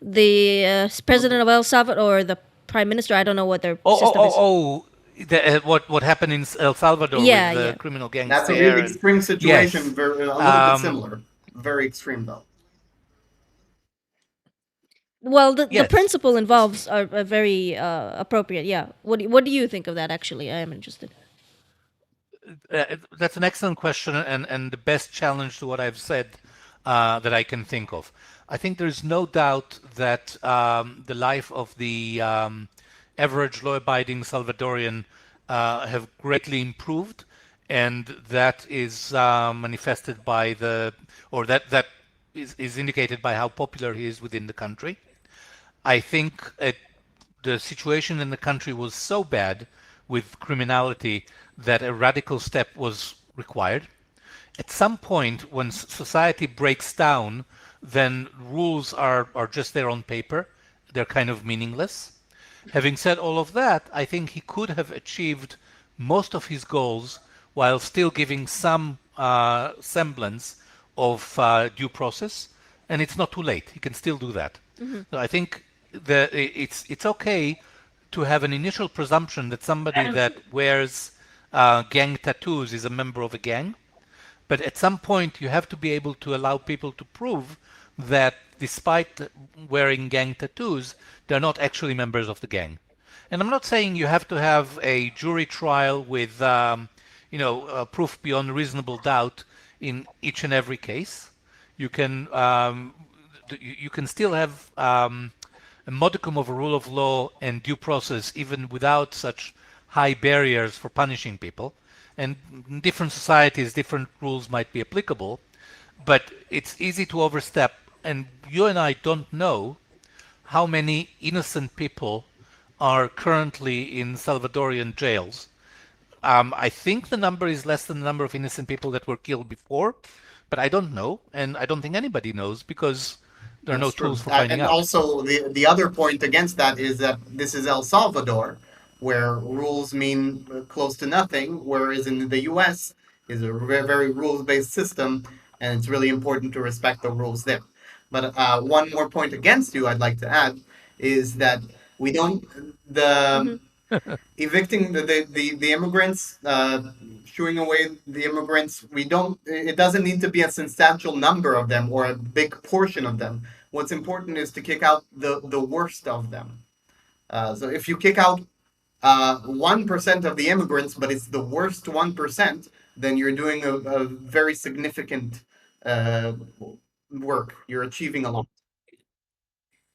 The president of El Salvador or the prime minister? I don't know what their Oh, oh, system oh, is. what happened in El Salvador with Yeah, the yeah. criminal gangs That's a really there, and extreme situation, yes, very, a little bit um, similar. Very extreme, though. Well, the yes. principle involves are very appropriate. Yeah. What do you think of that? Actually, I am interested. That's an excellent question, and the best challenge to what I've said that I can think of. I think there's no doubt that the life of the average law-abiding Salvadorian have greatly improved, and that is manifested by or that is indicated by how popular he is within the country. I think the situation in the country was so bad with criminality that a radical step was required. At some point, when society breaks down, then rules are just there on paper. They're kind of meaningless. Having said all of that, I think he could have achieved most of his goals while still giving some semblance of due process, and it's not too late. He can still do that. So I think it's okay to have an initial presumption that somebody that wears gang tattoos is a member of a gang, but at some point, you have to be able to allow people to prove that despite wearing gang tattoos, they're not actually members of the gang. And I'm not saying you have to have a jury trial with, proof beyond reasonable doubt in each and every case. You can you can still have a modicum of a rule of law and due process even without such high barriers for punishing people. And in different societies, different rules might be applicable, but it's easy to overstep. And you and I don't know how many innocent people are currently in Salvadorian jails. I think the number is less than the number of innocent people that were killed before, but I don't know, and I don't think anybody knows because there are no That's true. tools for finding And out. also, the other point against that is that this is El Salvador, where rules mean close to nothing, whereas in the US is a very rules-based system, and it's really important to respect the rules there. But one more point against you I'd like to add is that we don't the evicting the immigrants, shooing away the immigrants. We don't. It doesn't need to be a substantial number of them or a big portion of them. What's important is to kick out the worst of them. So if you kick out 1% of the immigrants, but it's the worst 1%, then you're doing a very significant uh, work. You're achieving a lot.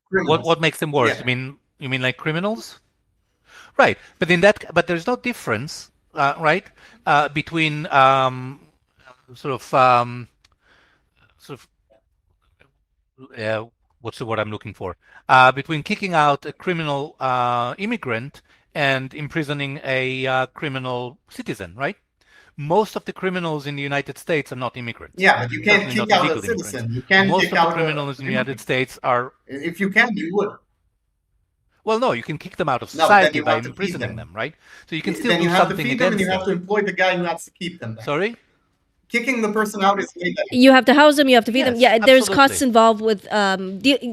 Criminals. What makes them worse? Yeah. You mean like criminals? Right, but there's no difference, right, between sort of sort of what's the word I'm looking for? Between kicking out a criminal immigrant and imprisoning a criminal citizen, right? Most of the criminals in the United States are not immigrants, Yeah, but you can't certainly kick not out a illegal immigrants. citizen. You can't Most kick of the out criminals in an the United immigrant. States are, If you can, you would. well, no, you can kick them out of No, but then society you by have to feed imprisoning them. them, right? So you can still Then do you have to something feed them, and you against have to them. employ the guy who has to keep them there. Sorry? Kicking the person out is way better. You have to house them. You have to feed them. Yes, Yeah, there's costs absolutely. involved with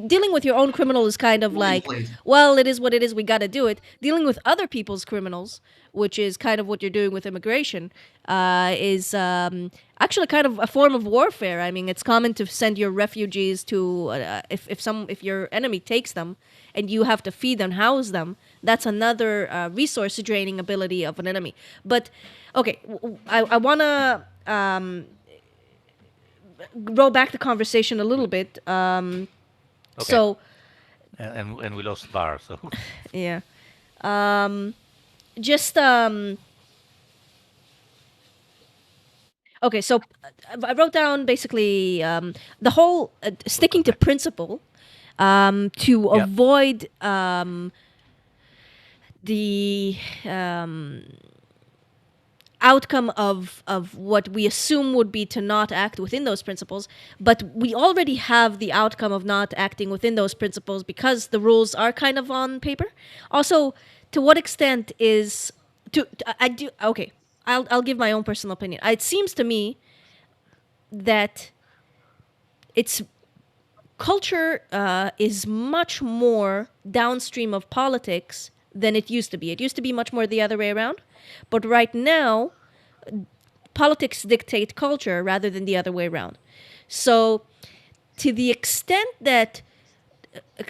dealing with your own criminal is kind of Employee like, employees. well, it is what it is. We got to do it. Dealing with other people's criminals, which is kind of what you're doing with immigration, is actually kind of a form of warfare. I mean, it's common to send your refugees to if your enemy takes them, and you have to feed them, house them. That's another resource draining ability of an enemy. But okay, I wanna roll back the conversation a little bit. Okay. So And we lost Bar, so yeah, just okay. So I wrote down basically the whole welcome sticking to back. principle to Yeah. avoid the outcome of what we assume would be to not act within those principles, but we already have the outcome of not acting within those principles because the rules are kind of on paper. Also, to what extent is to I do okay. I'll give my own personal opinion. It seems to me that it's culture is much more downstream of politics than it used to be. It used to be much more the other way around, but right now politics dictate culture rather than the other way around. So to the extent that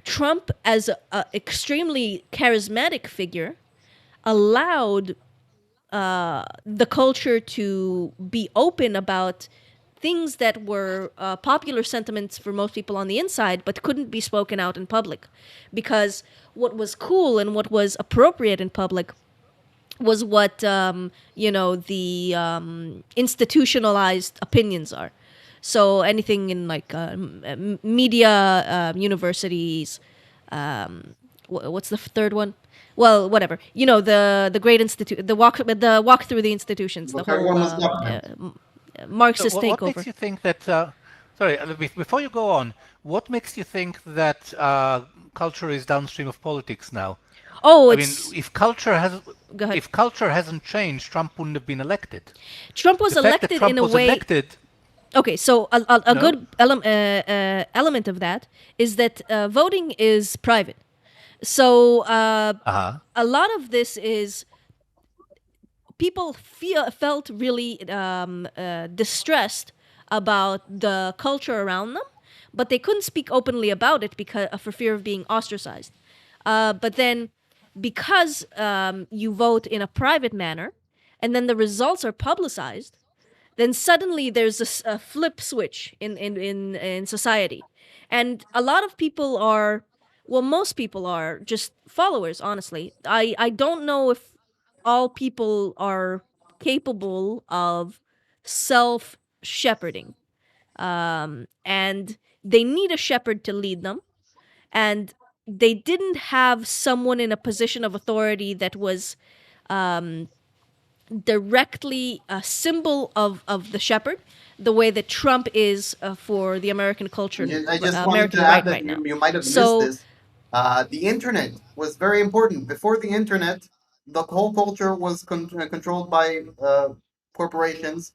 Trump, as a extremely charismatic figure, allowed the culture to be open about things that were popular sentiments for most people on the inside, but couldn't be spoken out in public. Because what was cool and what was appropriate in public was what, the institutionalized opinions are. So anything in like media, universities, what's the third one? Well, whatever. The great institute, the walk through the institutions, the Look, whole everyone was government. So Marxist what makes takeover. you think that? Sorry, before you go on, what makes you think that culture is downstream of politics now? Oh, I mean, it's go ahead. if culture hasn't changed, Trump wouldn't have been elected. Trump was The fact that elected in Trump a was way. elected, Okay, so a no, good element of that is that voting is private. So uh-huh, a lot of this is people felt really distressed about the culture around them, but they couldn't speak openly about it because for fear of being ostracized. But then, because you vote in a private manner, and then the results are publicized, then suddenly there's a flip switch in society, and a lot of people are, well, most people are just followers. Honestly, I don't know if all people are capable of self shepherding, and they need a shepherd to lead them, and they didn't have someone in a position of authority that was directly a symbol of the shepherd, the way that Trump is for the American culture, I just wanted to American add right that now. you might have missed So this. The internet was very important. Before the internet, the whole culture was controlled by corporations,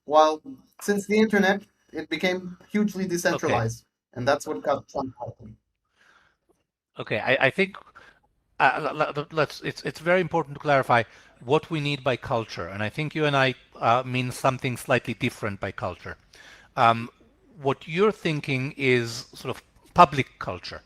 while since the internet, it became hugely okay, decentralized, and that's what got Trump happening. okay. I think let's. It's very important to clarify what we need by culture, and I think you and I mean something slightly different by culture. Um, what you're thinking is sort of public culture,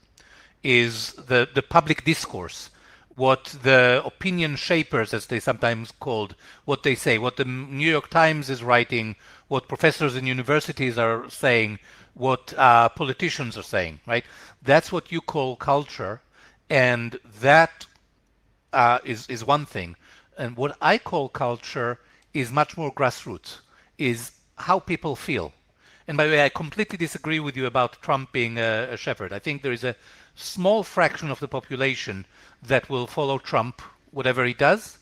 is the public discourse, what the opinion shapers, as they sometimes called, what they say, what the New York Times is writing, what professors in universities are saying, what politicians are saying, right? That's what you call culture, and that is one thing. And what I call culture is much more grassroots, is how people feel. And by the way, I completely disagree with you about Trump being a shepherd. I think there is a small fraction of the population that will follow Trump, whatever he does.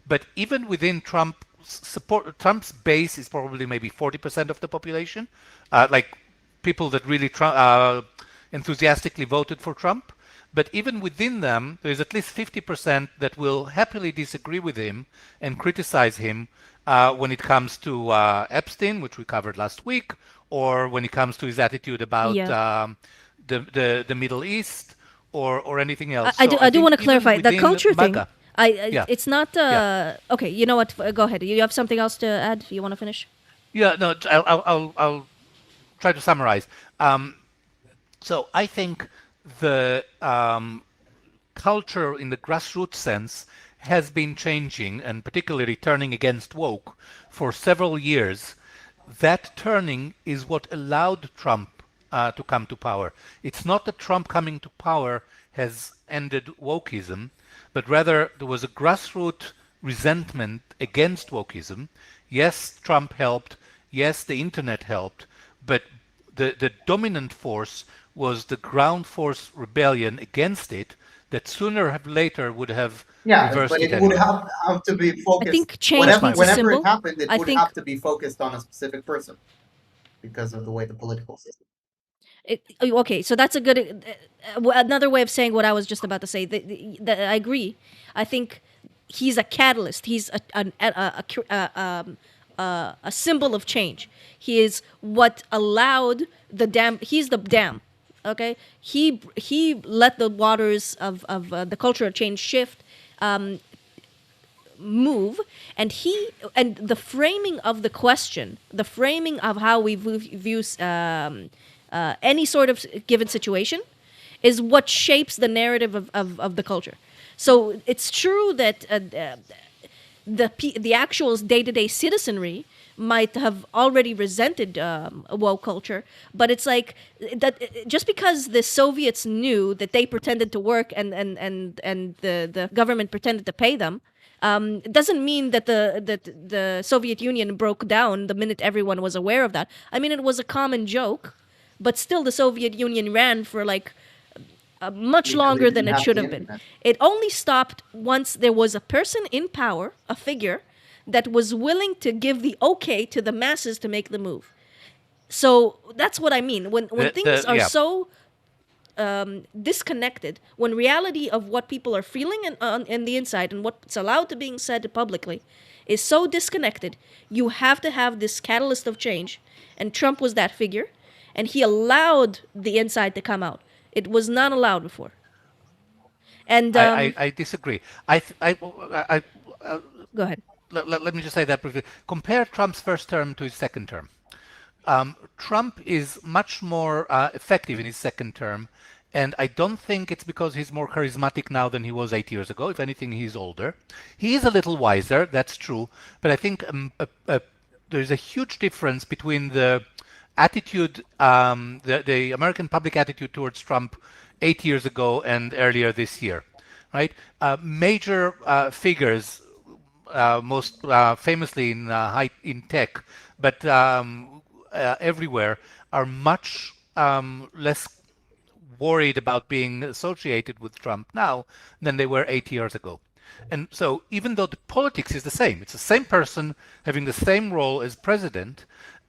But even within Trump's base is probably maybe 40% of the population, like people that really enthusiastically voted for Trump. But even within them, there's at least 50% that will happily disagree with him and criticize him when it comes to Epstein, which we covered last week, or when it comes to his attitude about yeah, the Middle East or anything I, else. I So do I I do want think to even clarify the within culture thing. MAGA, yeah, It's not yeah, okay. You know what? Go ahead. You have something else to add? You want to finish? yeah. No, I'll try to summarize. So I think the culture in the grassroots sense has been changing and particularly turning against woke for several years. That turning is what allowed Trump to come to power. It's not that Trump coming to power has ended wokeism, but rather there was a grassroots resentment against wokeism. Yes, Trump helped. Yes, the internet helped. But the dominant force was the ground force rebellion against it that sooner or later would have Yeah, but reversed it it would anyway. have to be I focused. think change That's Whenever my needs a view. whenever it symbol. happened, it I would think have to be focused on a specific person because of the way the political system. okay, so that's a good another way of saying what I was just about to say. I agree. I think he's a catalyst. He's a symbol of change. He is what allowed the dam. He's the dam. Okay, he let the waters of the cultural change shift, move, and the framing of the question, the framing of how we view any sort of given situation, is what shapes the narrative of the culture. So it's true that the actual day-to-day citizenry might have already resented woke culture, but it's like that just because the Soviets knew that they pretended to work and the government pretended to pay them, it doesn't mean that the Soviet Union broke down the minute everyone was aware of that. I mean, it was a common joke, but still the Soviet Union ran for like much Because they longer didn't than it have should the have been. internet. It only stopped once there was a person in power, a figure, that was willing to give the okay to the masses to make the move. So that's what I mean. When things are Yeah, so disconnected, when reality of what people are feeling in the inside and what's allowed to being said publicly is so disconnected, you have to have this catalyst of change. And Trump was that figure, and he allowed the inside to come out. It was not allowed before. And I disagree. I go ahead. let me just say that briefly. Compare Trump's first term to his second term. Trump is much more effective in his second term, and I don't think it's because he's more charismatic now than he was 8 years ago. If anything, he's older. He is a little wiser, that's true, but I think there's a huge difference between the attitude, the American public attitude towards Trump 8 years ago and earlier this year, right? Major figures, most famously in tech, but everywhere, are much less worried about being associated with Trump now than they were 8 years ago. And so, even though the politics is the same, it's the same person having the same role as president,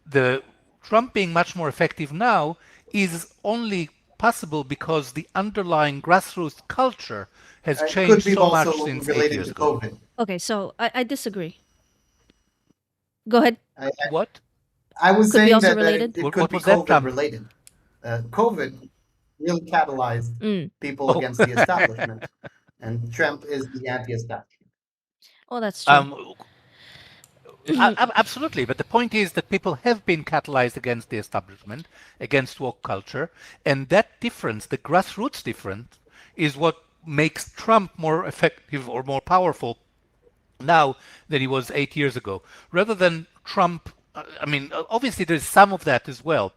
the Trump being much more effective now is only possible because the underlying grassroots culture has It could changed be so much also since 8 related years to ago. COVID. Okay, so I disagree. Go ahead. I, What? I was Could be saying also that related. it could What be was that, COVID Trump? related. COVID really catalyzed Mm. people Oh, against the establishment, and Trump is the anti-establishment. Oh, that's true. um, absolutely. But the point is that people have been catalyzed against the establishment, against woke culture, and that difference, the grassroots difference, is what makes Trump more effective or more powerful now than he was 8 years ago. Rather than Trump, I mean, obviously there's some of that as well,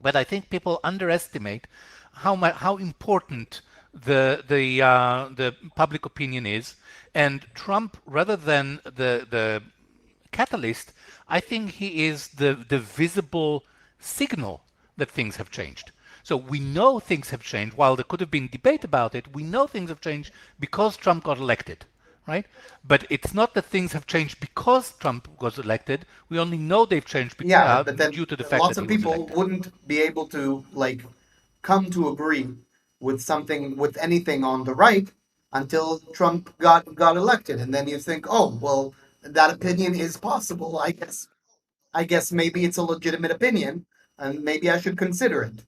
but I think people underestimate how important the public opinion is, and Trump, rather than the catalyst, I think he is the visible signal that things have changed. So we know things have changed. While there could have been debate about it, we know things have changed because Trump got elected, right? But it's not that things have changed because Trump was elected. We only know they've changed Yeah, but then due to the fact lots that of he was people elected. wouldn't be able to like come to agree with something with anything on the right until Trump got elected, and then you think, oh well, that opinion is possible. I guess maybe it's a legitimate opinion, and maybe I should consider it.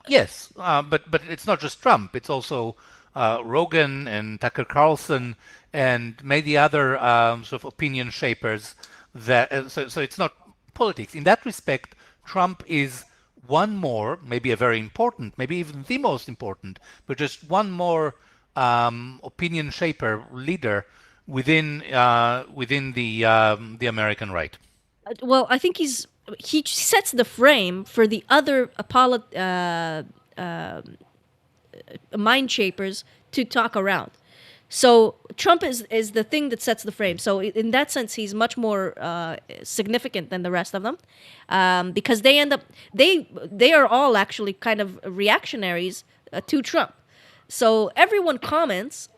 Yes, but it's not just Trump. It's also Rogan and Tucker Carlson and many other sort of opinion shapers. So it's not politics in that respect. Trump is one more, maybe a very important, maybe even the most important, but just one more opinion shaper leader within the American right. Well, I think he sets the frame for the other mind shapers to talk around. So Trump is the thing that sets the frame. So in that sense, he's much more significant than the rest of them, because they end up they are all actually kind of reactionaries to Trump. So everyone comments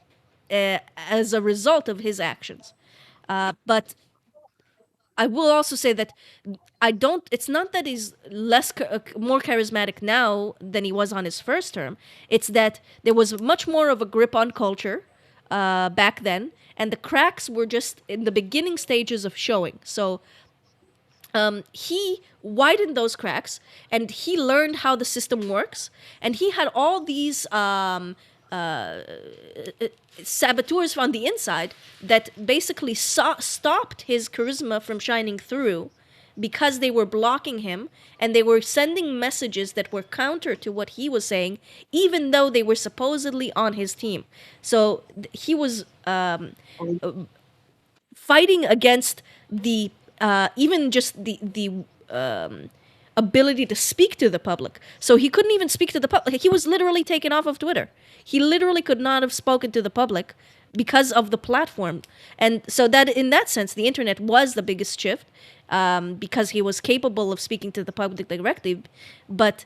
as a result of his actions. But I will also say that I don't. It's not that he's more charismatic now than he was on his first term. It's that there was much more of a grip on culture. back then, and the cracks were just in the beginning stages of showing. So he widened those cracks, and he learned how the system works, and he had all these saboteurs on the inside that basically stopped his charisma from shining through because they were blocking him, and they were sending messages that were counter to what he was saying, even though they were supposedly on his team. So he was fighting against the even just the ability to speak to the public. So he couldn't even speak to the public. He was literally taken off of Twitter. He literally could not have spoken to the public because of the platform. And so that, in that sense, the internet was the biggest shift, because he was capable of speaking to the public directly. But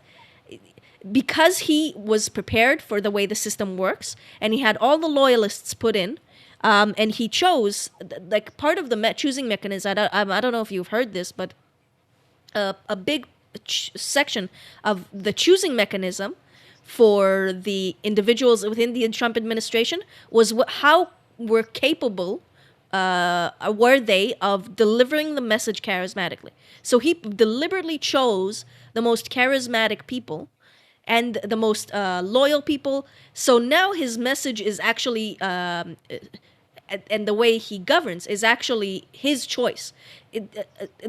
because he was prepared for the way the system works, and he had all the loyalists put in, and he chose, like, part of the choosing mechanism. I don't know if you've heard this, but a big section of the choosing mechanism for the individuals within the Trump administration was how were capable were they of delivering the message charismatically. So he deliberately chose the most charismatic people and the most loyal people. So now his message is actually, and the way he governs is actually his choice.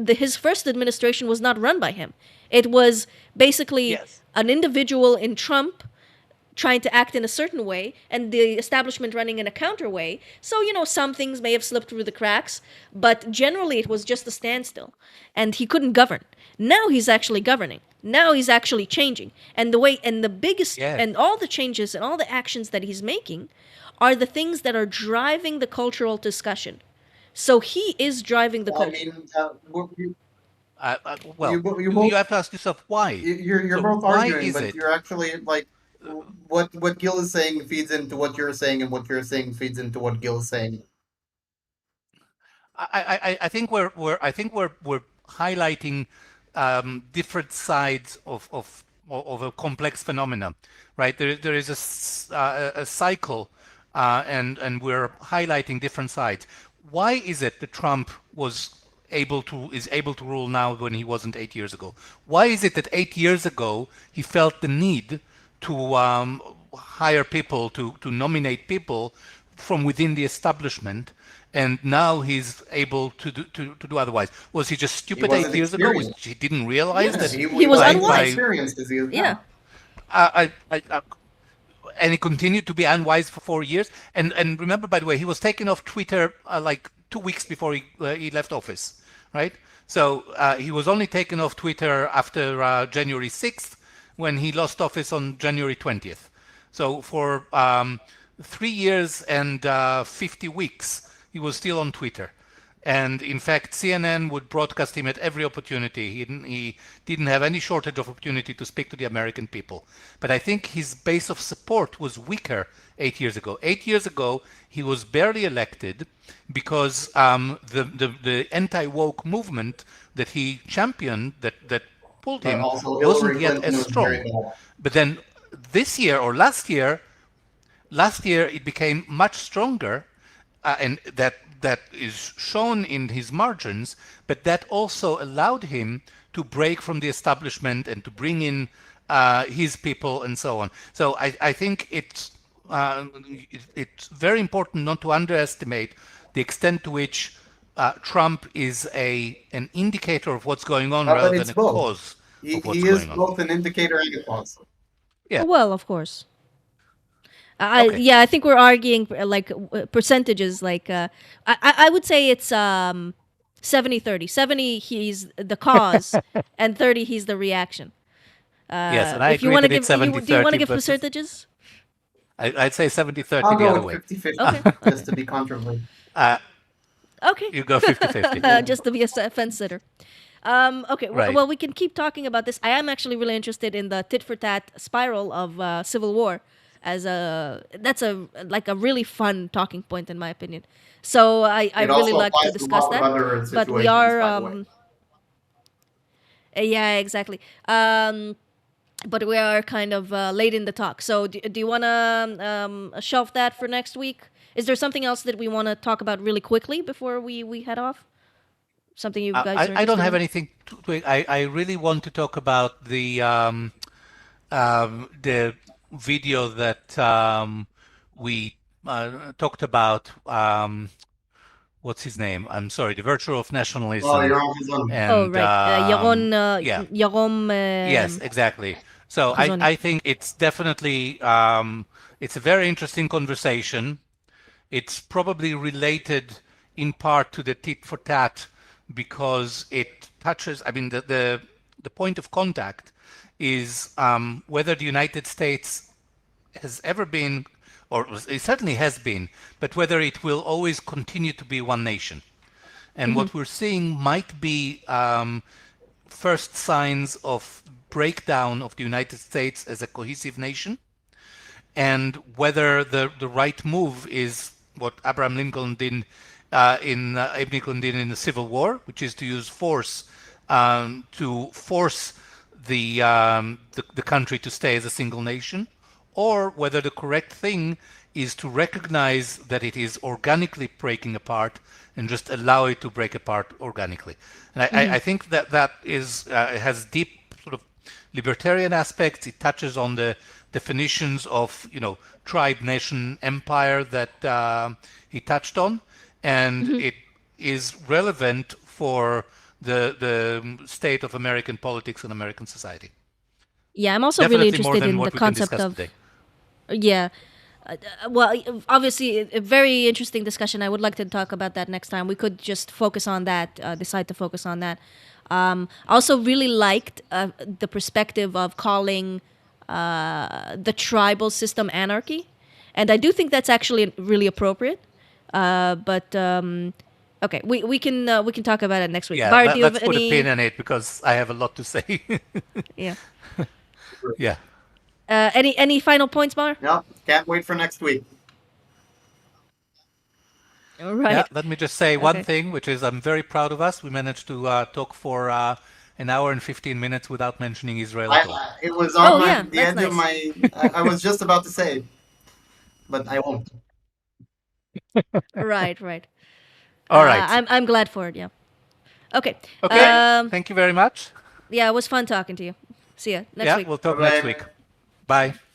His first administration was not run by him. It was basically Yes. an individual in Trump trying to act in a certain way, and the establishment running in a counter way. So, some things may have slipped through the cracks, but generally it was just a standstill, and he couldn't govern. Now he's actually governing. Now he's actually changing. And the biggest, Yes. and all the changes and all the actions that he's making are the things that are driving the cultural discussion. So he is driving the Well, I culture. mean, Well, you you both have to ask yourself why. you're So both why arguing, is but it? you're actually like what Gil is saying feeds into what you're saying, and what you're saying feeds into what Gil is saying. I think we're highlighting different sides of a complex phenomena, right? There is a cycle, and we're highlighting different sides. Why is it that Trump is able to rule now when he wasn't 8 years ago? Why is it that 8 years ago he felt the need to hire people, to nominate people from within the establishment, and now he's able to do otherwise? Was he just He stupid eight wasn't years ago? experienced. He didn't realize Yes, that He he was by wasn't as unwise. by experienced as he is Yeah. now. I and he continued to be unwise for 4 years. And remember, by the way, he was taken off Twitter like 2 weeks before he left office, right? So he was only taken off Twitter after January 6th, when he lost office on January 20th. So for 3 years and 50 weeks, he was still on Twitter. And in fact, CNN would broadcast him at every opportunity. He didn't have any shortage of opportunity to speak to the American people. But I think his base of support was weaker 8 years ago. 8 years ago, he was barely elected because the anti-woke movement that he championed, that pulled But him, also wasn't Hillary yet Clinton as was very strong. bad. But then this year or last year it became much stronger, and that is shown in his margins. But that also allowed him to break from the establishment and to bring in his people and so on. So I think it's very important not to underestimate the extent to which Trump is an indicator of what's going on But rather than it's a both. cause of what's He is going on. both an indicator and a cause. Yeah. Well, of course. Okay. Yeah, I think we're arguing like percentages. Like, I would say it's 70-30. 70, he's the cause, and 30, he's the reaction. Yes, and I If you agree want to that it's give, you 70 do you want to 30, give but percentages? I'd say 70 30 I'll the go other with way. 50-50, Okay, just okay, to be controversial. Uh, okay. you go 50 50. Just to be a fence sitter. Okay, Right. well, we can keep talking about this. I am actually really interested in the tit for tat spiral of civil war, as that's a like a really fun talking point in my opinion. So I It really also like to applies to discuss lots of that, other but we situations, are by the way. yeah, exactly. Um, but we are kind of late in the talk. So do you want to shelf that for next week? Is there something else that we want to talk about really quickly before we head off? Something you guys are I don't interested have in? anything I really want to talk about the video that we talked about. What's his name? I'm sorry, the virtue of Oh, nationalism, you're on his own. Oh, and right. yeah, Yaron yes, exactly. So Khazoni. I think it's definitely it's a very interesting conversation. It's probably related in part to the tit for tat because it touches, I mean, the point of contact is whether the United States has ever been, or it certainly has been, but whether it will always continue to be one nation. And what we're seeing might be first signs of breakdown of the United States as a cohesive nation, and whether the right move is what Abraham Lincoln did Abe Lincoln did in the Civil War, which is to use force to force the country to stay as a single nation, or whether the correct thing is to recognize that it is organically breaking apart and just allow it to break apart organically. And I think that that is has deep sort of libertarian aspects. It touches on the definitions of tribe, nation, empire that he touched on, and it is relevant for the state of American politics and American society. Yeah, I'm also really Definitely more interested than in the what we can concept discuss of. today. Yeah. Well, obviously, a very interesting discussion. I would like to talk about that next time. We could just focus on that, decide to focus on that. I also really liked the perspective of calling the tribal system anarchy. And I do think that's actually really appropriate. But okay, we can talk about it next week. Yeah, Bar, do you have let's put a pin any? in it because I have a lot to say. Yeah. Yeah. Any final points, Bar? Yeah, can't wait for next week. All Yeah, right. let me just say one Okay. thing, which is I'm very proud of us. We managed to talk for an hour and 15 minutes without mentioning Israel at all. It was Oh on yeah, the that's edge of nice. my. I was just about to say it, but I won't. Right, right. All right. I'm glad for it. Yeah. Okay. Okay. Thank you very much. Yeah, it was fun talking to you. See ya next Yeah, week. we'll Bye talk next bye. week. Bye.